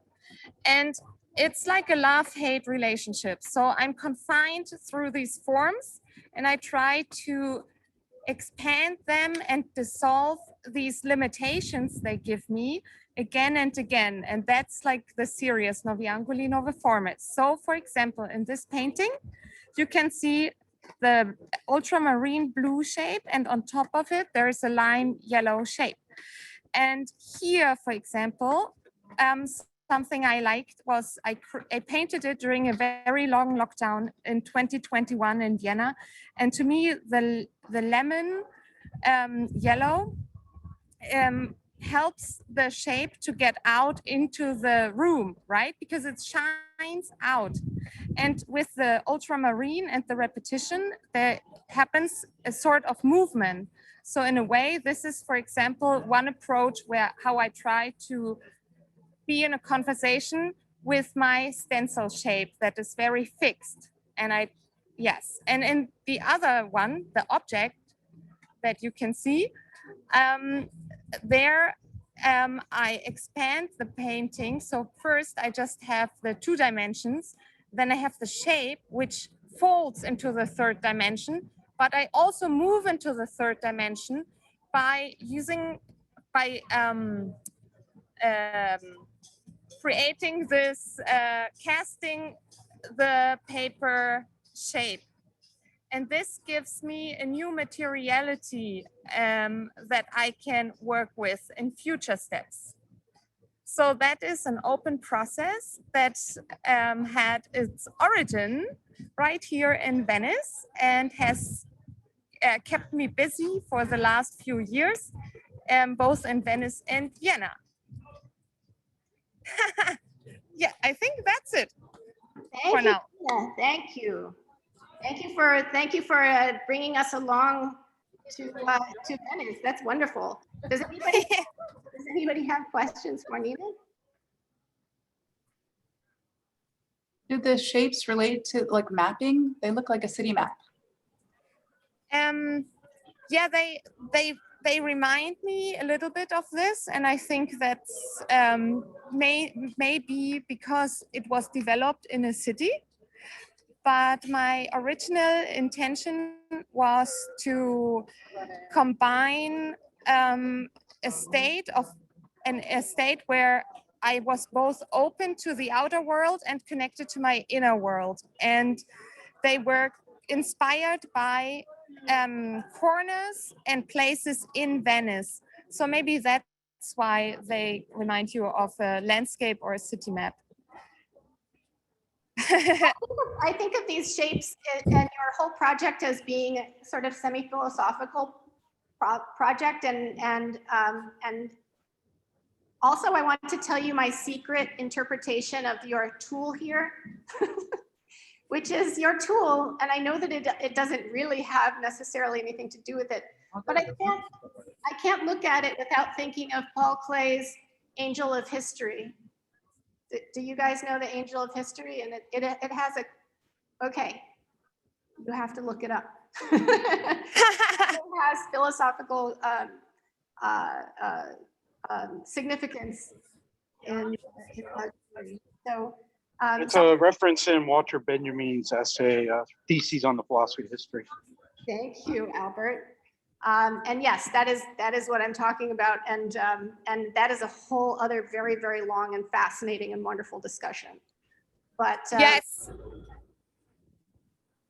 And it's like a love-hate relationship. So I'm confined through these forms, and I try to expand them and dissolve these limitations they give me again and again. And that's like the series Novi Angoli, Nove Forme. So for example, in this painting, you can see the ultramarine blue shape, and on top of it, there is a lime yellow shape. And here, for example, something I liked was I painted it during a very long lockdown in 2021 in Vienna. And to me, the lemon yellow helps the shape to get out into the room, right? Because it shines out. And with the ultramarine and the repetition, there happens a sort of movement. So in a way, this is, for example, one approach where how I try to be in a conversation with my stencil shape that is very fixed. And yes. And in the other one, the object that you can see, there I expand the painting. So first I just have the 2 dimensions, then I have the shape which folds into the 3rd dimension, but I also move into the 3rd dimension by creating this, casting the paper shape. And this gives me a new materiality that I can work with in future steps. So that is an open process that had its origin right here in Venice and has kept me busy for the last few years, both in Venice and Vienna. Yeah, I think that's it for now. Tina. Thank you. Thank you for bringing us along to Venice. That's wonderful. Does anybody have questions for Nina? Do the shapes relate to like mapping? They look like a city map. Yeah, they remind me a little bit of this, and I think that's maybe because it was developed in a city. But my original intention was to combine a state where I was both open to the outer world and connected to my inner world. And they were inspired by corners and places in Venice. So maybe that's why they remind you of a landscape or a city map. I think of these shapes and your whole project as being sort of semi-philosophical project, and also I want to tell you my secret interpretation of your tool here, which is your tool, and I know that it doesn't really have necessarily anything to do with it, but I can't look at it without thinking of Paul Klee's Angel of History. Do you guys know the Angel of History? And it has okay, you have to look it up. It has philosophical significance in so. It's a reference in Walter Benjamin's essay, Theses on the Philosophy of History. Thank you, Albert. And yes, that is what I'm talking about, and that is a whole other very, very long and fascinating and wonderful discussion. But yes.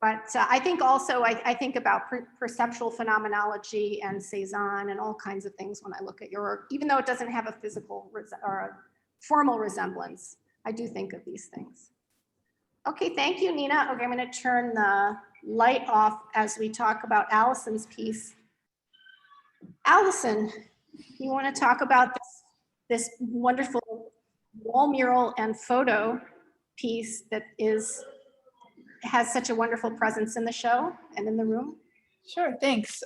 But I think also I think about perceptual phenomenology and Cézanne and all kinds of things when I look at your work, even though it doesn't have a physical or a formal resemblance. I do think of these things. Okay, thank you, Nina. Okay, I'm going to turn the light off as we talk about Allison's piece. Allison, you want to talk about this wonderful wall mural and photo piece that has such a wonderful presence in the show and in the room? Sure, thanks.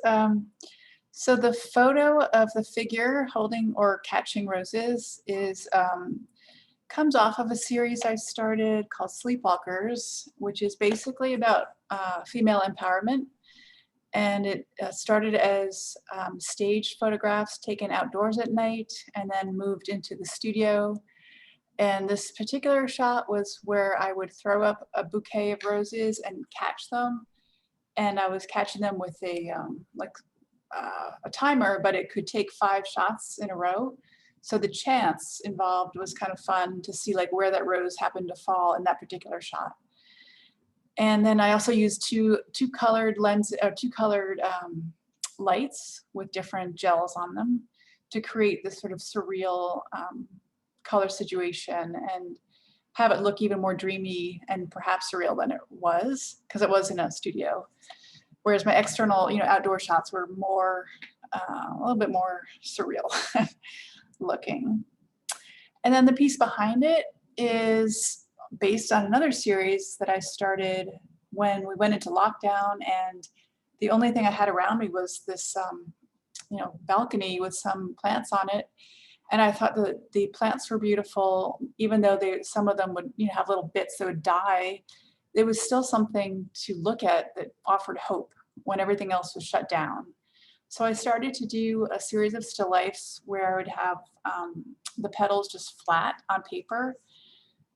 So the photo of the figure holding or catching roses comes off of a series I started called Sleepwalkers, which is basically about female empowerment. And it started as staged photographs taken outdoors at night and then moved into the studio. And this particular shot was where I would throw up a bouquet of roses and catch them. And I was catching them with a timer, but it could take 5 shots in a row. So the chance involved was kind of fun to see like where that rose happened to fall in that particular shot. And then I also used two colored lights with different gels on them to create this sort of surreal color situation and have it look even more dreamy and perhaps surreal than it was, because it was in a studio. Whereas my external, outdoor shots were more, a little bit more surreal looking. And then the piece behind it is based on another series that I started when we went into lockdown, and the only thing I had around me was this, balcony with some plants on it. And I thought that the plants were beautiful, even though some of them would have little bits that would die. There was still something to look at that offered hope when everything else was shut down. So I started to do a series of still lifes where I would have the petals just flat on paper.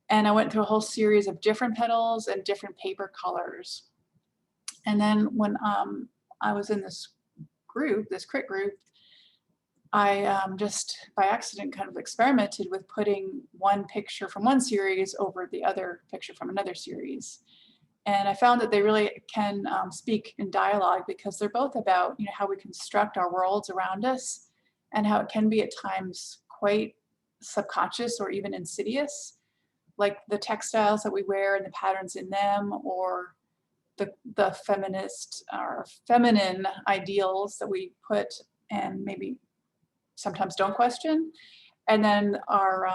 And I went through a whole series of different petals and different paper colors. And then when I was in this crit group, I just by accident kind of experimented with putting one picture from one series over the other picture from another series. And I found that they really can speak in dialogue, because they're both about how we construct our worlds around us and how it can be at times quite subconscious or even insidious, like the textiles that we wear and the patterns in them, or the feminist or feminine ideals that we put and maybe sometimes don't question. And then our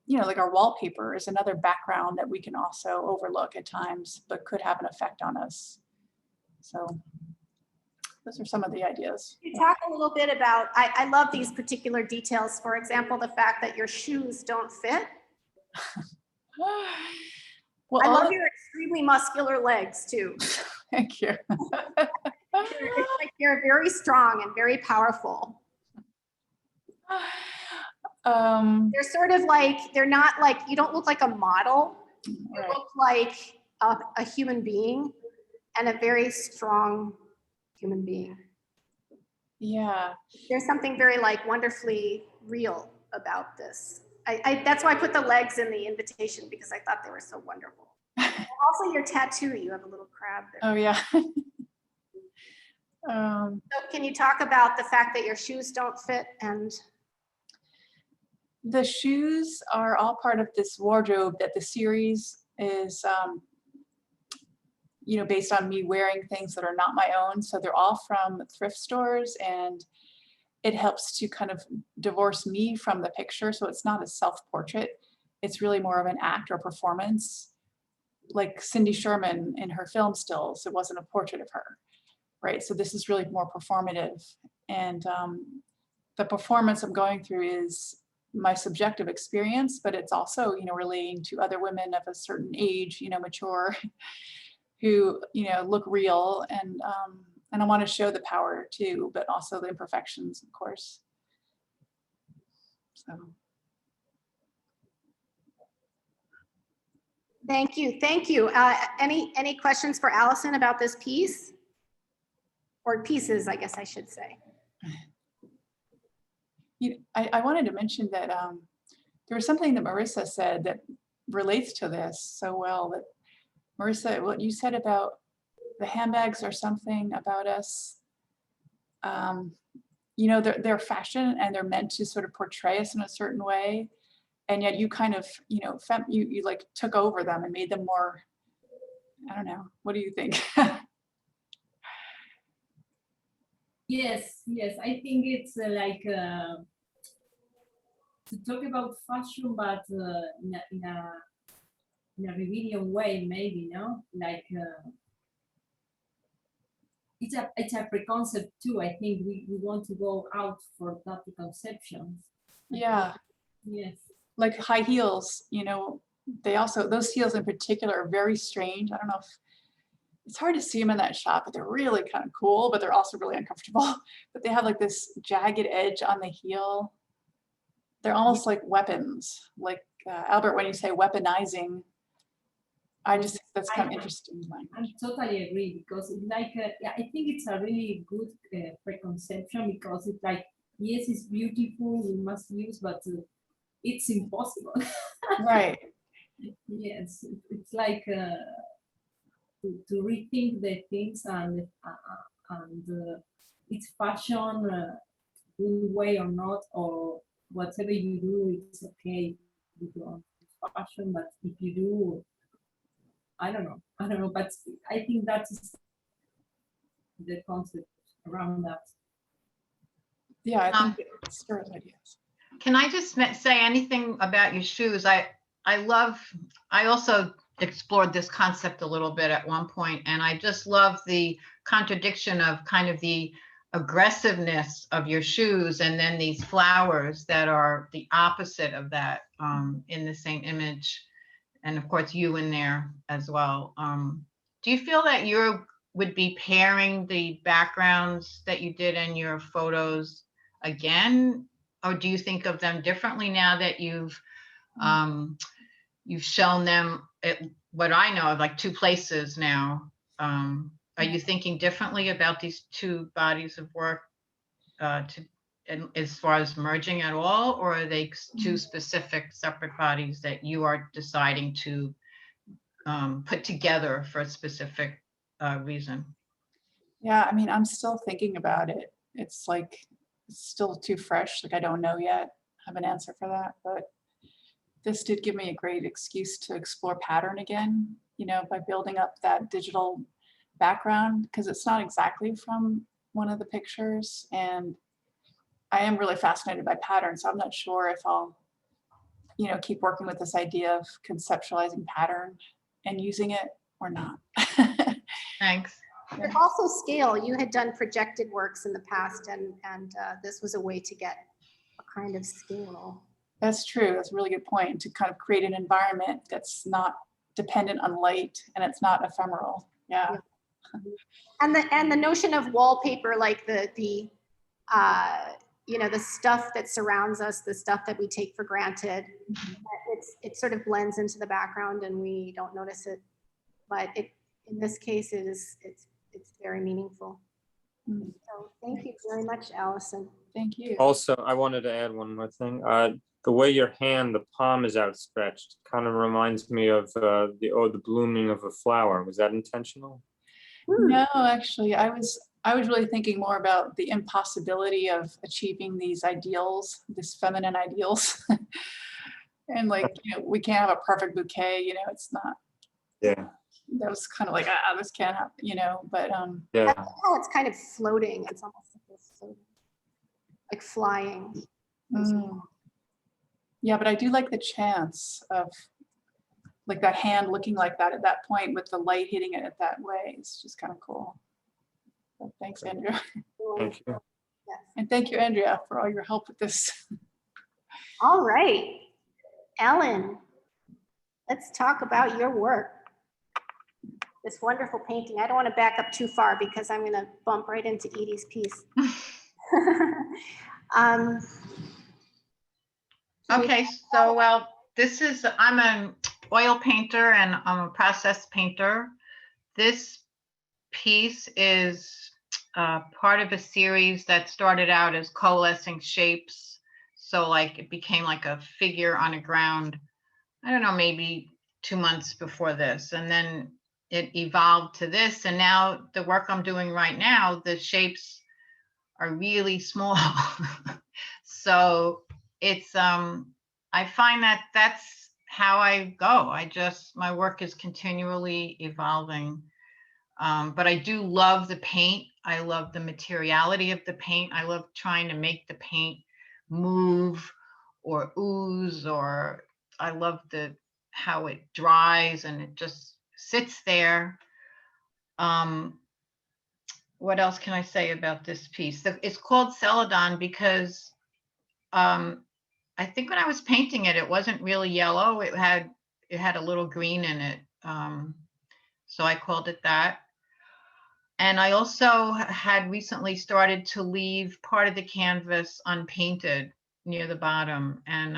like our wallpaper is another background that we can also overlook at times, but could have an effect on us. So those are some of the ideas. You talk a little bit about, I love these particular details. For example, the fact that your shoes don't fit. Well, I love your extremely muscular legs too. Thank you. It's like you're very strong and very powerful. They're sort of like, they're not like, you don't look like a model. You Right. look like a human being, and a very strong human being. Yeah. There's something very like wonderfully real about this. That's why I put the legs in the invitation, because I thought they were so wonderful. Also your tattoo, you have a little crab there. Oh yeah. So can you talk about the fact that your shoes don't fit? And the shoes are all part of this wardrobe that the series is, based on me wearing things that are not my own. So they're all from thrift stores, and it helps to kind of divorce me from the picture. So it's not a self-portrait. It's really more of an act or performance. Like Cindy Sherman in her film stills, it wasn't a portrait of her, right? So this is really more performative. And the performance I'm going through is my subjective experience, but it's also, relating to other women of a certain age, mature, who, look real. And I want to show the power too, but also the imperfections, of course. So. thank you. Any questions for Allison about this piece? Or pieces, I guess I should say. I wanted to mention that there was something that Marissa said that relates to this so well. That Marissa, what you said about the handbags or something about us, they're fashion and they're meant to sort of portray us in a certain way, and yet you kind of, you like took over them and made them more. I don't know. What do you think? Yes, I think it's like to talk about fashion, but in a revealing way, maybe, no? Like it's a preconcept too. I think we want to go out for that preconceptions. Yeah. Yes. Like high heels, those heels in particular are very strange. I don't know if it's hard to see them in that shot, but they're really kind of cool, but they're also really uncomfortable. But they have like this jagged edge on the heel. They're almost like weapons, like Albert, when you say weaponizing, I just think that's kind of interesting I language. totally agree, because it's like, yeah, I think it's a really good preconception, because it's like, yes, it's beautiful, we must use, but it's impossible. Right. Yes, it's like to rethink the things, and it's fashion, good way or not, or whatever you do, it's okay if you want fashion, but if you do, I don't know, but I think that's the concept around that. Yeah, I Um, think it's sort of ideas. Can I just say anything about your shoes? I also explored this concept a little bit at one point, and I just love the contradiction of kind of the aggressiveness of your shoes, and then these flowers that are the opposite of that in the same image. And of course, you in there as well. Do you feel that you would be pairing the backgrounds that you did in your photos again? Or do you think of them differently now that you've shown them at what I know of, like 2 places now? Are you thinking differently about these 2 bodies of work as far as merging at all, or are they 2 specific separate bodies that you are deciding to put together for a specific reason? Yeah, I mean, I'm still thinking about it. It's like, it's still too fresh. Like, I don't know yet, have an answer for that, but this did give me a great excuse to explore pattern again, you know, by building up that digital background, because it's not exactly from one of the pictures. And I am really fascinated by patterns. So I'm not sure if I'll, you know, keep working with this idea of conceptualizing pattern and using it or not. Thanks. But also scale. You had done projected works in the past, and this was a way to get a kind of scale. That's true. That's a really good point, to kind of create an environment that's not dependent on light and it's not ephemeral. Yeah. And the notion of wallpaper, like the you know, the stuff that surrounds us, the stuff that we take for granted, it sort of blends into the background and we don't notice it. But in this case, it's very meaningful. So thank you very much, Allison. Thank you. Also, I wanted to add one more thing. The way your hand, the palm is outstretched, kind of reminds me of the blooming of a flower. Was that intentional? No, actually, I was really thinking more about the impossibility of achieving these ideals, these feminine ideals. And like, you know, we can't have a perfect bouquet, you know, it's not. Yeah. That was kind of like, this can't happen, you know, but yeah. I like how it's kind of floating. It's almost like flying. Yeah, but I do like the chance of like that hand looking like that at that point with the light hitting it that way. It's just kind of cool. So thanks, Andrea. Thank you. Yes. And thank you, Andrea, for all your help with this. All right, Ellen, let's talk about your work. This wonderful painting. I don't want to back up too far because I'm going to bump right into Edie's piece. Okay, so well, I'm an oil painter and I'm a process painter. This piece is part of a series that started out as coalescing shapes. So like it became like a figure on a ground, I don't know, maybe 2 months before this. And then it evolved to this. And now the work I'm doing right now, the shapes are really small. So it's, I find that that's how I go. My work is continually evolving. But I do love the paint. I love the materiality of the paint. I love trying to make the paint move or ooze, or I love how it dries and it just sits there. What else can I say about this piece? It's called Celadon because I think when I was painting it, it wasn't really yellow. It had a little green in it. So I called it that. And I also had recently started to leave part of the canvas unpainted near the bottom. And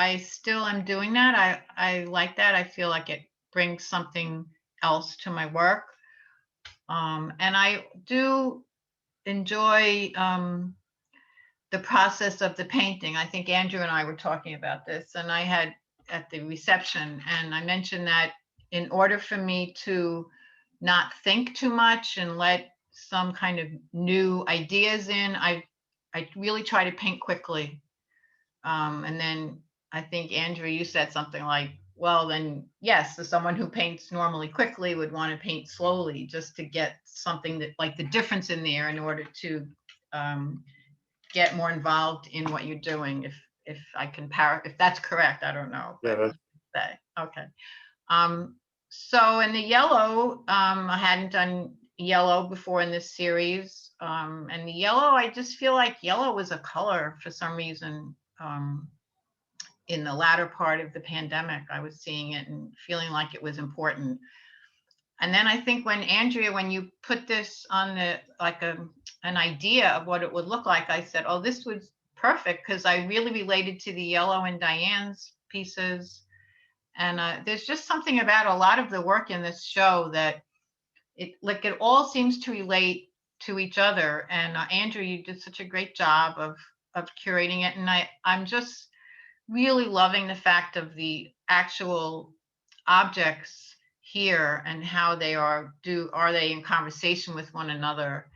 I still am doing that. I like that. I feel like it brings something else to my work. And I do enjoy the process of the painting. I think Andrew and I were talking about this, and I had at the reception, and I mentioned that in order for me to not think too much and let some kind of new ideas in, I really try to paint quickly. And then I think, Andrew, you said something like, well, then yes, so someone who paints normally quickly would want to paint slowly just to get something that, like, the difference in there in order to get more involved in what you're doing. If I can if that's correct, I don't know. Yeah, that's okay. So in the yellow, I hadn't done yellow before in this series. And the yellow, I just feel like yellow was a color for some reason. In the latter part of the pandemic, I was seeing it and feeling like it was important. And then I think when Andrea, when you put this on the, like an idea of what it would look like, I said, oh, this was perfect, because I really related to the yellow in Diane's pieces. And there's just something about a lot of the work in this show that it all seems to relate to each other. And Andrew, you did such a great job of curating it. And I'm just really loving the fact of the actual objects here and how they are they in conversation with one another.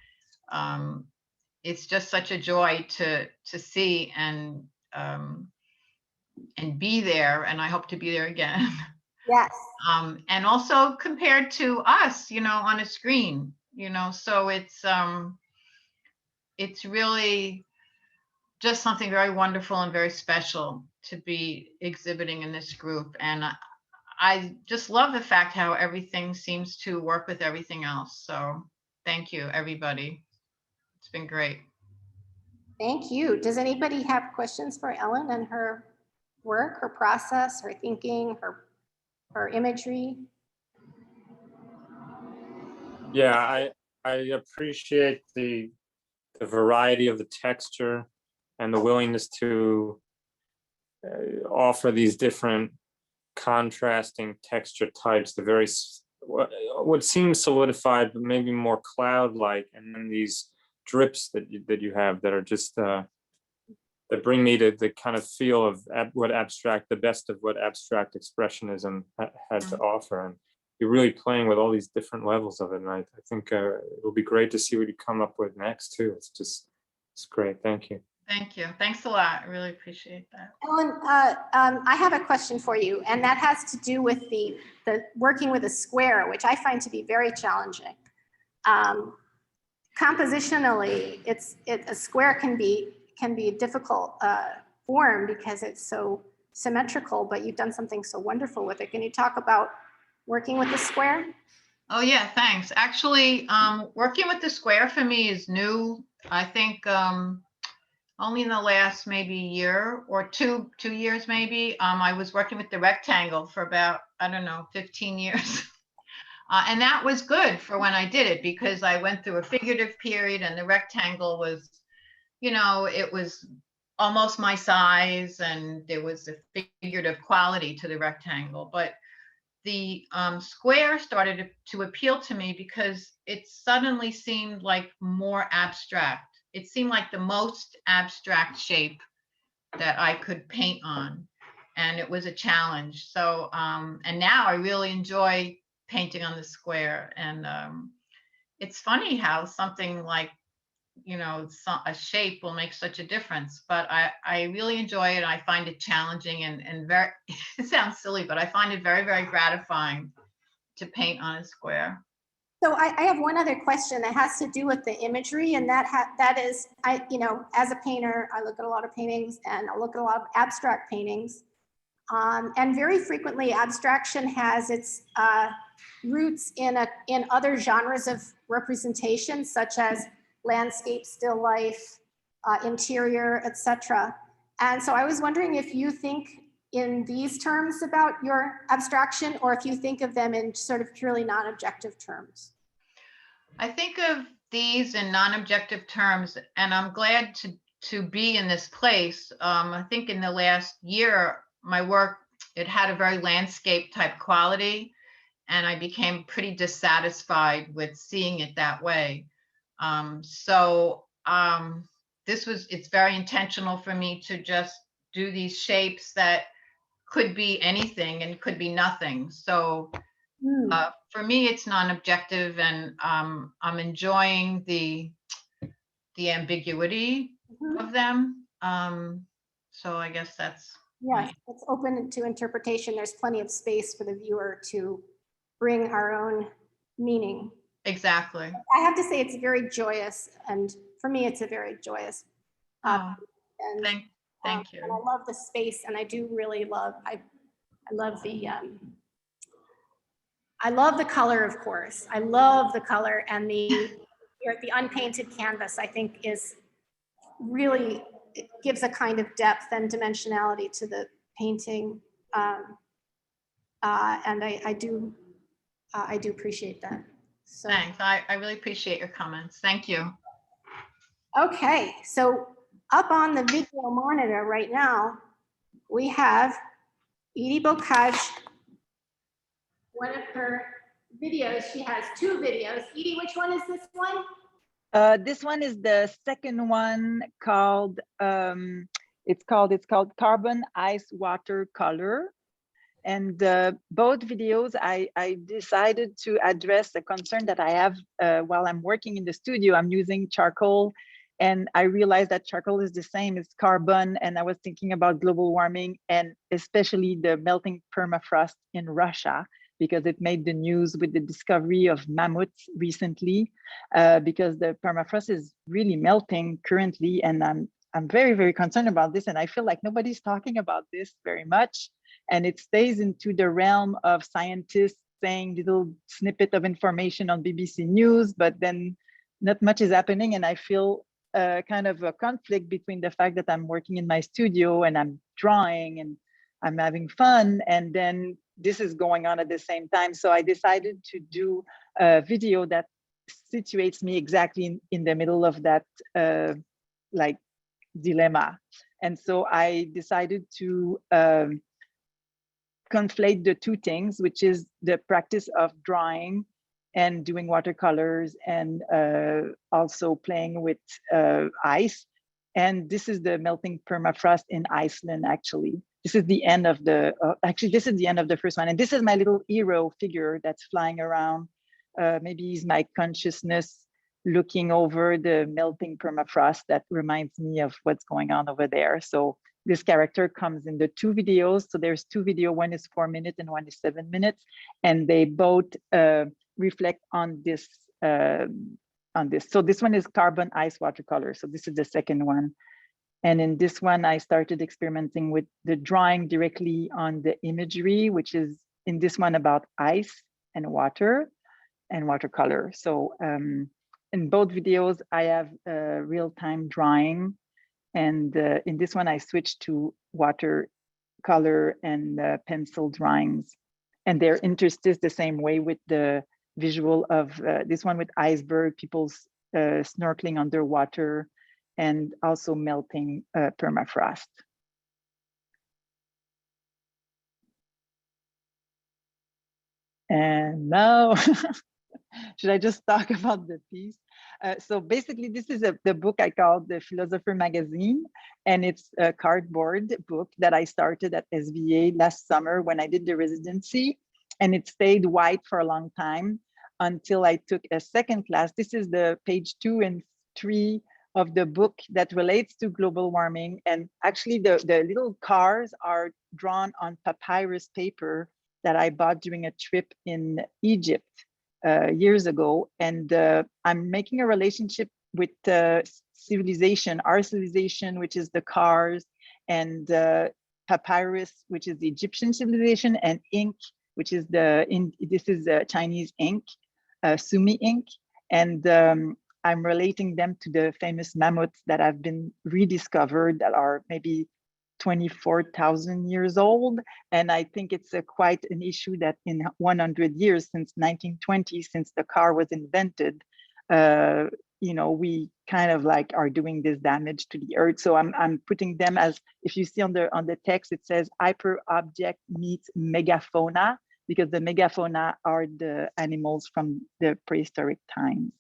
It's just such a joy to see and be there, and I hope to be there again. Yes. And also compared to us, on a screen, so it's really just something very wonderful and very special to be exhibiting in this group. And I just love the fact how everything seems to work with everything else. So thank you, everybody. It's been great. Thank you. Does anybody have questions for Ellen and her work, her process, her thinking, her imagery? Yeah, I appreciate the variety of the texture and the willingness to offer these different contrasting texture types, the very, what seems solidified, but maybe more cloud-like, and then these drips that you have that are just, that bring me to the kind of feel of the best of what abstract expressionism had to offer. And you're really playing with all these different levels of it. And I think it'll be great to see what you come up with next too. It's great. Thank you. Thank you. Thanks a lot. I really appreciate that. Ellen, I have a question for you, and that has to do with the working with a square, which I find to be very challenging. Compositionally, a square can be a difficult form because it's so symmetrical, but you've done something so wonderful with it. Can you talk about working with the square? Oh yeah, thanks. Actually, working with the square for me is new. I think only in the last maybe year or two years maybe. I was working with the rectangle for about, I don't know, 15 years. And that was good for when I did it, because I went through a figurative period and the rectangle was, it was almost my size, and there was a figurative quality to the rectangle. But the square started to appeal to me because it suddenly seemed like more abstract. It seemed like the most abstract shape that I could paint on, and it was a challenge. So, and now I really enjoy painting on the square. And it's funny how something like, a shape will make such a difference, but I really enjoy it. I find it challenging and very, it sounds silly, but I find it very, very gratifying to paint on a square. So I have one other question that has to do with the imagery, and that is, as a painter, I look at a lot of paintings and I look at a lot of abstract paintings. And very frequently abstraction has its roots in other genres of representation, such as landscape, still life, interior, etc. And so I was wondering if you think in these terms about your abstraction, or if you think of them in sort of purely non-objective terms. I think of these in non-objective terms, and I'm glad to be in this place. I think in the last year, my work, it had a very landscape type quality, and I became pretty dissatisfied with seeing it that way. It's very intentional for me to just do these shapes that could be anything and could be nothing. So for me, it's non-objective, and I'm enjoying the ambiguity of them. So I guess that's Yes, it's open to interpretation. There's plenty of space for the viewer to bring our own meaning. exactly. I have to say it's very joyous, and for me, it's a very joyous. Oh, And, thank you. And I love the space, and I do really love. I love the. I love the color, of course. I love the color, and the unpainted canvas, I think, is really, it gives a kind of depth and dimensionality to the painting, and I do appreciate that. So, Thanks. I really appreciate your comments. Thank you. okay, so up on the video monitor right now, we have Aditi Bokaj. One of her videos, she has two videos. Edie, which one is this one? This one is the second one called, it's called Carbon Ice Watercolor. And both videos, I decided to address a concern that I have while I'm working in the studio. I'm using charcoal, and I realized that charcoal is the same as carbon. And I was thinking about global warming, and especially the melting permafrost in Russia, because it made the news with the discovery of mammoths recently, because the permafrost is really melting currently. And I'm very, very concerned about this. And I feel like nobody's talking about this very much. And it stays into the realm of scientists saying little snippet of information on BBC News, but then not much is happening. And I feel kind of a conflict between the fact that I'm working in my studio and I'm drawing and I'm having fun, and then this is going on at the same time. So I decided to do a video that situates me exactly in the middle of that like dilemma. And so I decided to conflate the two things, which is the practice of drawing and doing watercolors, and also playing with ice. And this is the melting permafrost in Iceland, actually. This is the end of the, this is the end of the first one. And this is my little hero figure that's flying around. Maybe he's my consciousness looking over the melting permafrost that reminds me of what's going on over there. So this character comes in the two videos. So there's two videos, one is 4 minutes and one is 7 minutes. And they both reflect on this, So this one is carbon ice watercolor. So this is the second one. And in this one, I started experimenting with the drawing directly on the imagery, which is in this one about ice and water and watercolor. So in both videos, I have real-time drawing. And in this one, I switched to watercolor and pencil drawings. And they're interspersed the same way with the visual of this one with iceberg, people snorkeling underwater, and also melting permafrost. And now, should I just talk about the piece? So basically, this is the book I called the Philosopher Magazine, and it's a cardboard book that I started at SVA last summer when I did the residency, and it stayed white for a long time until I took a second class. This is the page 2 and 3 of the book that relates to global warming. And actually the little cars are drawn on papyrus paper that I bought during a trip in Egypt years ago. And I'm making a relationship with civilization, our civilization, which is the cars, and papyrus, which is the Egyptian civilization, and ink, which is this is Chinese ink, Sumi ink. And I'm relating them to the famous mammoths that have been rediscovered that are maybe 24,000 years old. And I think it's quite an issue that in 100 years, since 1920, since the car was invented, we kind of like are doing this damage to the earth. So I'm putting them as, if you see on the text, it says hyper object meets megafauna, because the megafauna are the animals from the prehistoric times.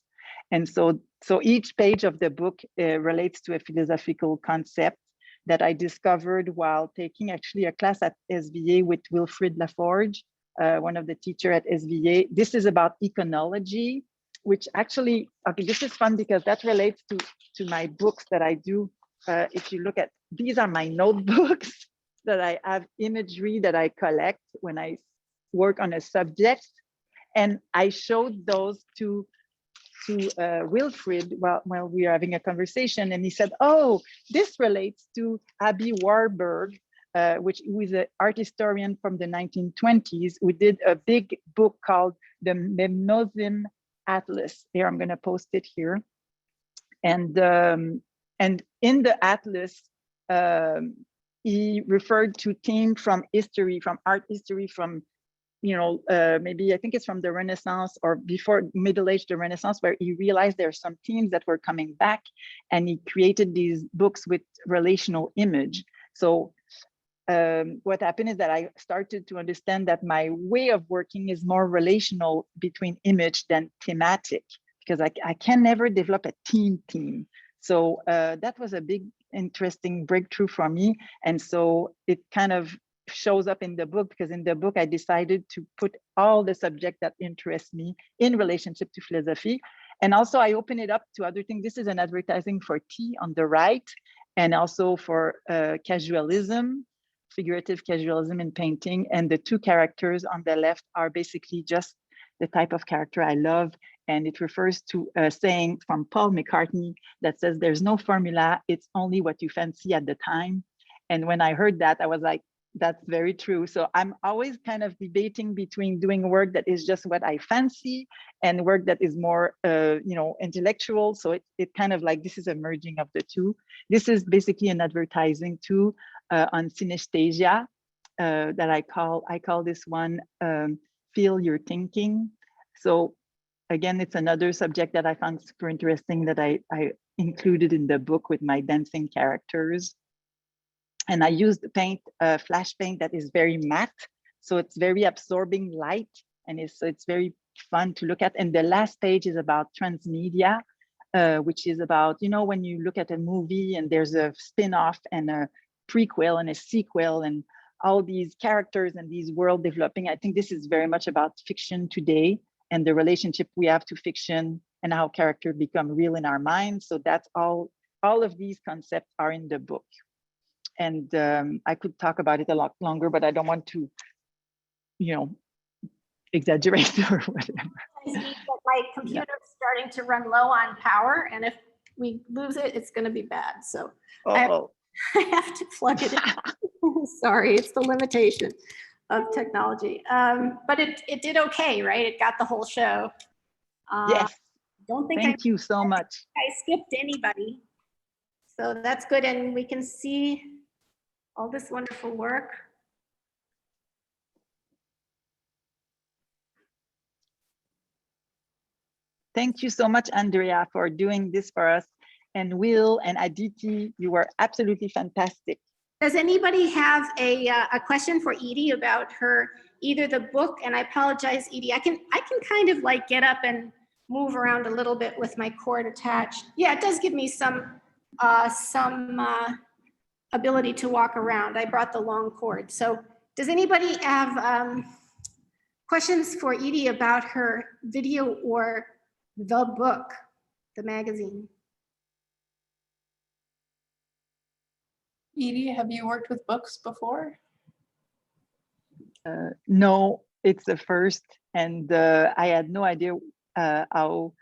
And so each page of the book relates to a philosophical concept that I discovered while taking actually a class at SVA with Wilfrid Laforge, one of the teachers at SVA. This is about econology, which actually, okay, this is fun because that relates to my books that I do. If you look at, these are my notebooks that I have imagery that I collect when I work on a subject. And I showed those to Wilfrid while we were having a conversation, and he said, "Oh, this relates to Abby Warburg, which was an art historian from the 1920s, who did a big book called the Memnosim Atlas." Here, I'm going to post it here, and in the atlas, he referred to themes from history, from art history, from maybe I think it's from the Renaissance or before Middle Age, the Renaissance, where he realized there are some themes that were coming back, and he created these books with relational image. So what happened is that I started to understand that my way of working is more relational between image than thematic, because I can never develop a theme. So that was a big, interesting breakthrough for me. And so it kind of shows up in the book, because in the book I decided to put all the subject that interest me in relationship to philosophy. And also I open it up to other things. This is an advertising for tea on the right, and also for casualism, figurative casualism in painting. And the two characters on the left are basically just the type of character I love. And it refers to a saying from Paul McCartney that says, "There's no formula, it's only what you fancy at the time." And when I heard that, I was like, that's very true. So I'm always kind of debating between doing work that is just what I fancy and work that is more, intellectual. So it kind of like, this is a merging of the two. This is basically an advertising too on synesthesia that I call this one Feel Your Thinking. So again, it's another subject that I found super interesting that I included in the book with my dancing characters. And I used paint, flash paint that is very matte. So it's very absorbing light, and it's very fun to look at. And the last page is about transmedia, which is about, when you look at a movie and there's a spin-off and a prequel and a sequel and all these characters and these world developing. I think this is very much about fiction today and the relationship we have to fiction and how characters become real in our minds. So that's all of these concepts are in the book. And I could talk about it a lot longer, but I don't want to, exaggerate or whatever. My computer's starting to run low on power, and if we lose it, it's going to be bad. So I have to plug it in. Sorry, it's the limitation of technology. But it did okay, right? It got the whole show. Yes. Don't think Thank you so much. I skipped anybody. So that's good. And we can see all this wonderful work. Thank you so much, Andrea, for doing this for us. And Will and Aditi, you were absolutely fantastic. Does anybody have a question for Edie about either the book? And I apologize, Edie, I can kind of like get up and move around a little bit with my cord attached. Yeah, it does give me some ability to walk around. I brought the long cord. So does anybody have questions for Edie about her video or the book, the magazine? Edie, have you worked with books before? No, it's the first. And I had no idea how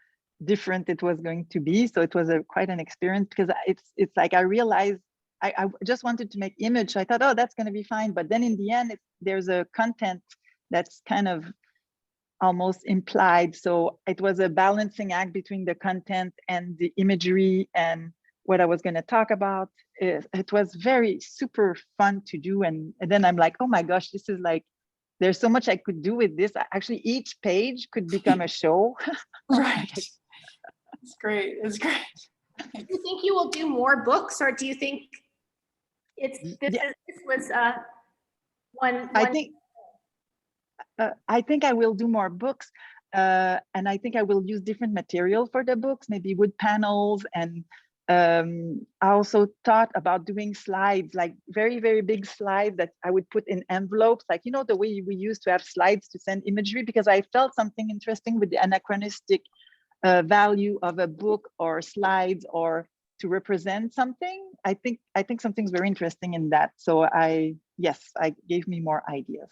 different it was going to be. So it was quite an experience, because it's like I realized I just wanted to make image. I thought, oh, that's going to be fine. But then in the end, there's a content that's kind of almost implied. So it was a balancing act between the content and the imagery and what I was going to talk about. It was very super fun to do. And then I'm like, oh my gosh, this is like, there's so much I could do with this. Actually, each page could become a show. Right. It's great. It's great. Do you think you will do more books, or do you think this was one? I think I will do more books, and I think I will use different material for the books, maybe wood panels, and I also thought about doing slides, like very, very big slides that I would put in envelopes, like, you know, the way we used to have slides to send imagery, because I felt something interesting with the anachronistic value of a book or slides, or to represent something. I think something's very interesting in that. So yes, I gave me more ideas.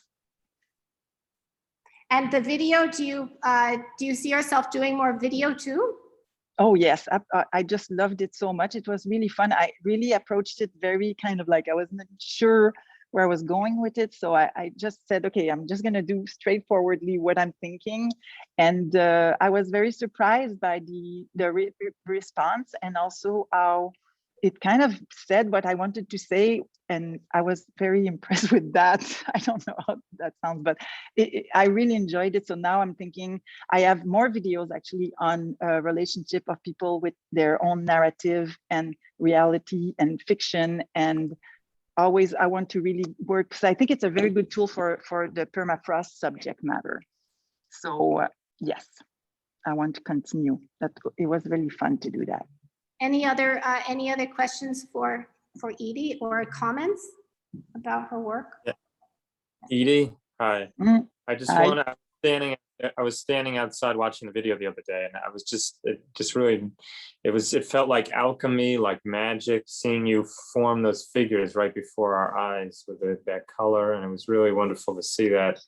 And the video, do you see yourself doing more video too? Oh yes, I just loved it so much. It was really fun. I really approached it very kind of like I wasn't sure where I was going with it. So I just said, okay, I'm just gonna do straightforwardly what I'm thinking. And I was very surprised by the response, and also how it kind of said what I wanted to say. And I was very impressed with that. I don't know how that sounds, but I really enjoyed it. So now I'm thinking I have more videos actually on a relationship of people with their own narrative and reality and fiction. And always I want to really work, because I think it's a very good tool for the permafrost subject matter. So yes, I want to continue. It was really fun to do that. Any other questions for Edie, or comments about her work? Yeah. Edie, hi. I just want to, I was standing outside watching the video the other day, and I was it felt like alchemy, like magic, seeing you form those figures right before our eyes with that color. And it was really wonderful to see that.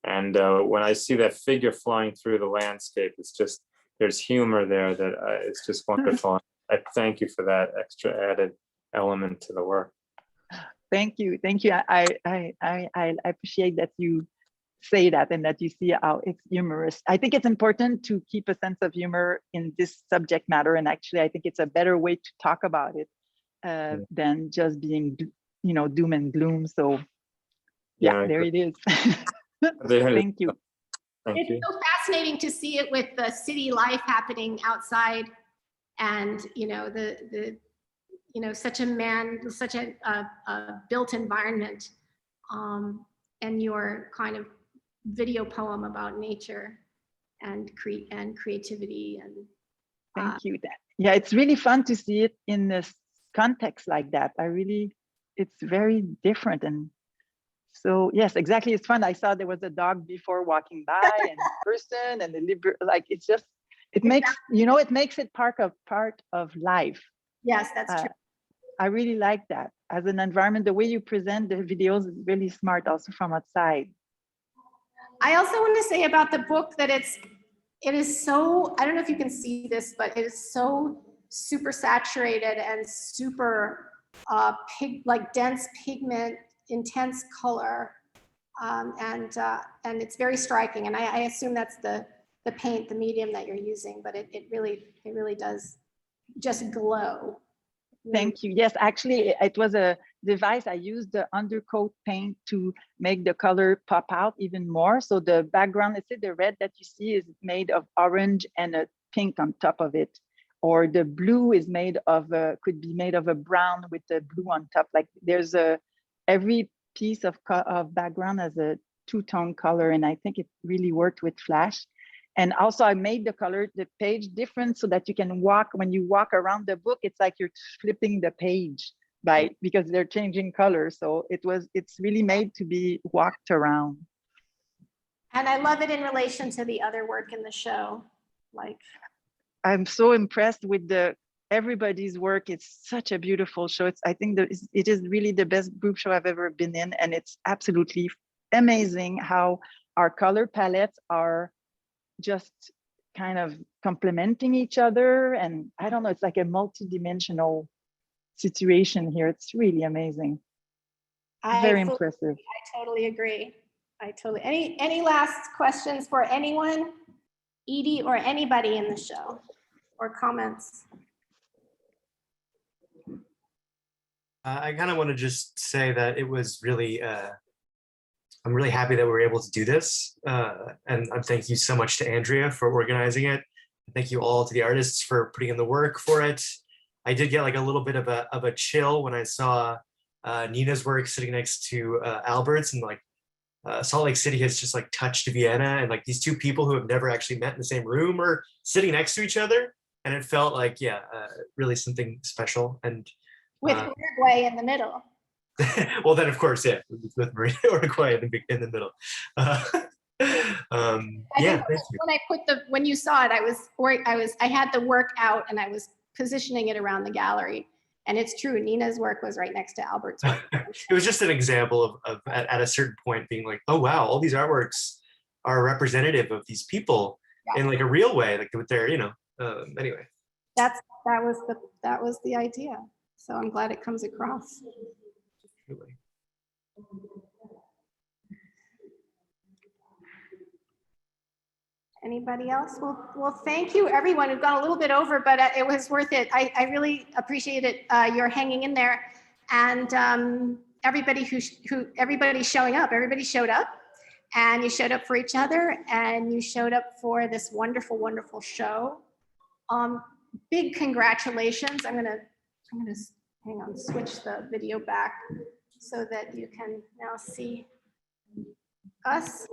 And when I see that figure flying through the landscape, it's just, there's humor there that it's just wonderful. I thank you for that extra added element to the work. Thank you. I appreciate that you say that, and that you see how it's humorous. I think it's important to keep a sense of humor in this subject matter, and actually I think it's a better way to talk about it than just being, you know, doom and gloom. So yeah, there it is. Thank you. It's so fascinating to see it with the city life happening outside, and such a built environment, and your kind of video poem about nature and creativity. And thank you. Yeah, it's really fun to see it in this context like that. It's very different. And so yes, exactly, it's fun. I saw there was a dog before walking by, and a person, and it makes it part of life. Yes, that's true. I really like that as an environment. The way you present the videos is really smart, also from outside. I also want to say about the book that it is so, I don't know if you can see this, but it is so super saturated and super dense pigment, intense color, and it's very striking. And I assume that's the paint, the medium that you're using, but it really does just glow. Thank you. Yes, actually, it was a device. I used the undercoat paint to make the color pop out even more. So the background, let's say the red that you see is made of orange and a pink on top of it. Or the blue is could be made of a brown with the blue on top. Like there's every piece of background has a two-tone color, and I think it really worked with flash. And also I made the page different so that you can when you walk around the book, it's like you're flipping the page because they're changing color. So it's really made to be walked around. And I love it in relation to the other work in the show. I'm so impressed with everybody's work. It's such a beautiful show. I think it is really the best group show I've ever been in. And it's absolutely amazing how our color palettes are just kind of complementing each other. And I don't know, it's like a multi-dimensional situation here. It's really amazing. Very impressive. I totally agree. Any last questions for anyone, Edie, or anybody in the show, or comments? I kind of want to just say that it was really I'm really happy that we were able to do this. And thank you so much to Andrea for organizing it. Thank you all to the artists for putting in the work for it. I did get like a little bit of a chill when I saw Nina's work sitting next to Albert's, and like Salt Lake City has just like touched Vienna, and like these two people who have never actually met in the same room are sitting next to each other, and it felt like really something special. And With Uruguay in the middle. well, then of course, with Maria Uruguay in the middle. Yeah, thank you. When you saw it, I had the work out and I was positioning it around the gallery. And it's true, Nina's work was right next to Albert's work. It was just an example of at a certain point being like, oh wow, all these artworks are representative of these people in like a real way, like with their, anyway. That was the idea. So I'm glad it comes across. Really. Anybody else? Well, thank you, everyone. We've gone a little bit over, but it was worth it. I really appreciate it. You're hanging in there, and everybody everybody's showing up. Everybody showed up, and you showed up for each other, and you showed up for this wonderful, wonderful show. Big congratulations. I'm gonna hang on, switch the video back so that you can now see us.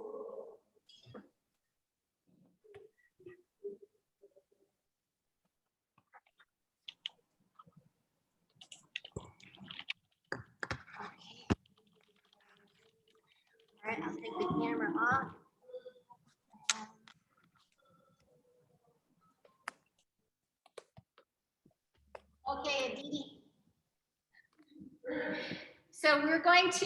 All right, I'll take the camera off. Okay, Aditi. So we're going to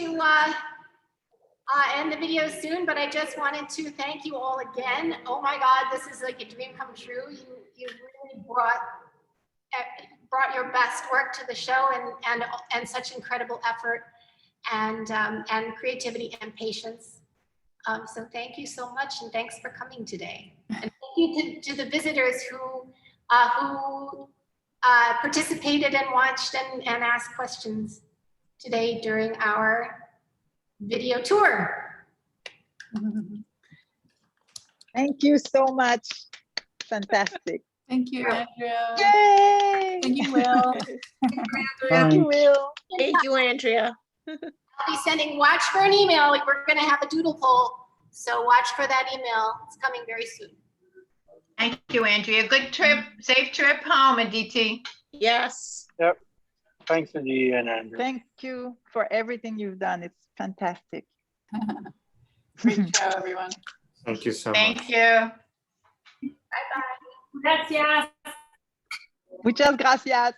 end the video soon, but I just wanted to thank you all again. Oh my God, this is like a dream come true. You really brought your best work to the show, and such incredible effort and creativity and patience. So thank you so much, and thanks for coming today. And thank you to the visitors who participated and watched and asked questions today during our video tour. Thank you so much. Fantastic. Thank you, Andrea. Yay! Thank you, Will. Thank you, Will. Thank you, Andrea. I'll be watch for an email. We're going to have a doodle poll. So watch for that email. It's coming very soon. Thank you, Andrea. Good trip. Safe trip home, Aditi. Yes. Yep. Thanks, Aditi and Andrea. Thank you for everything you've done. It's fantastic. Great show, everyone. Thank you so much. Thank you. Gracias. Muchas gracias.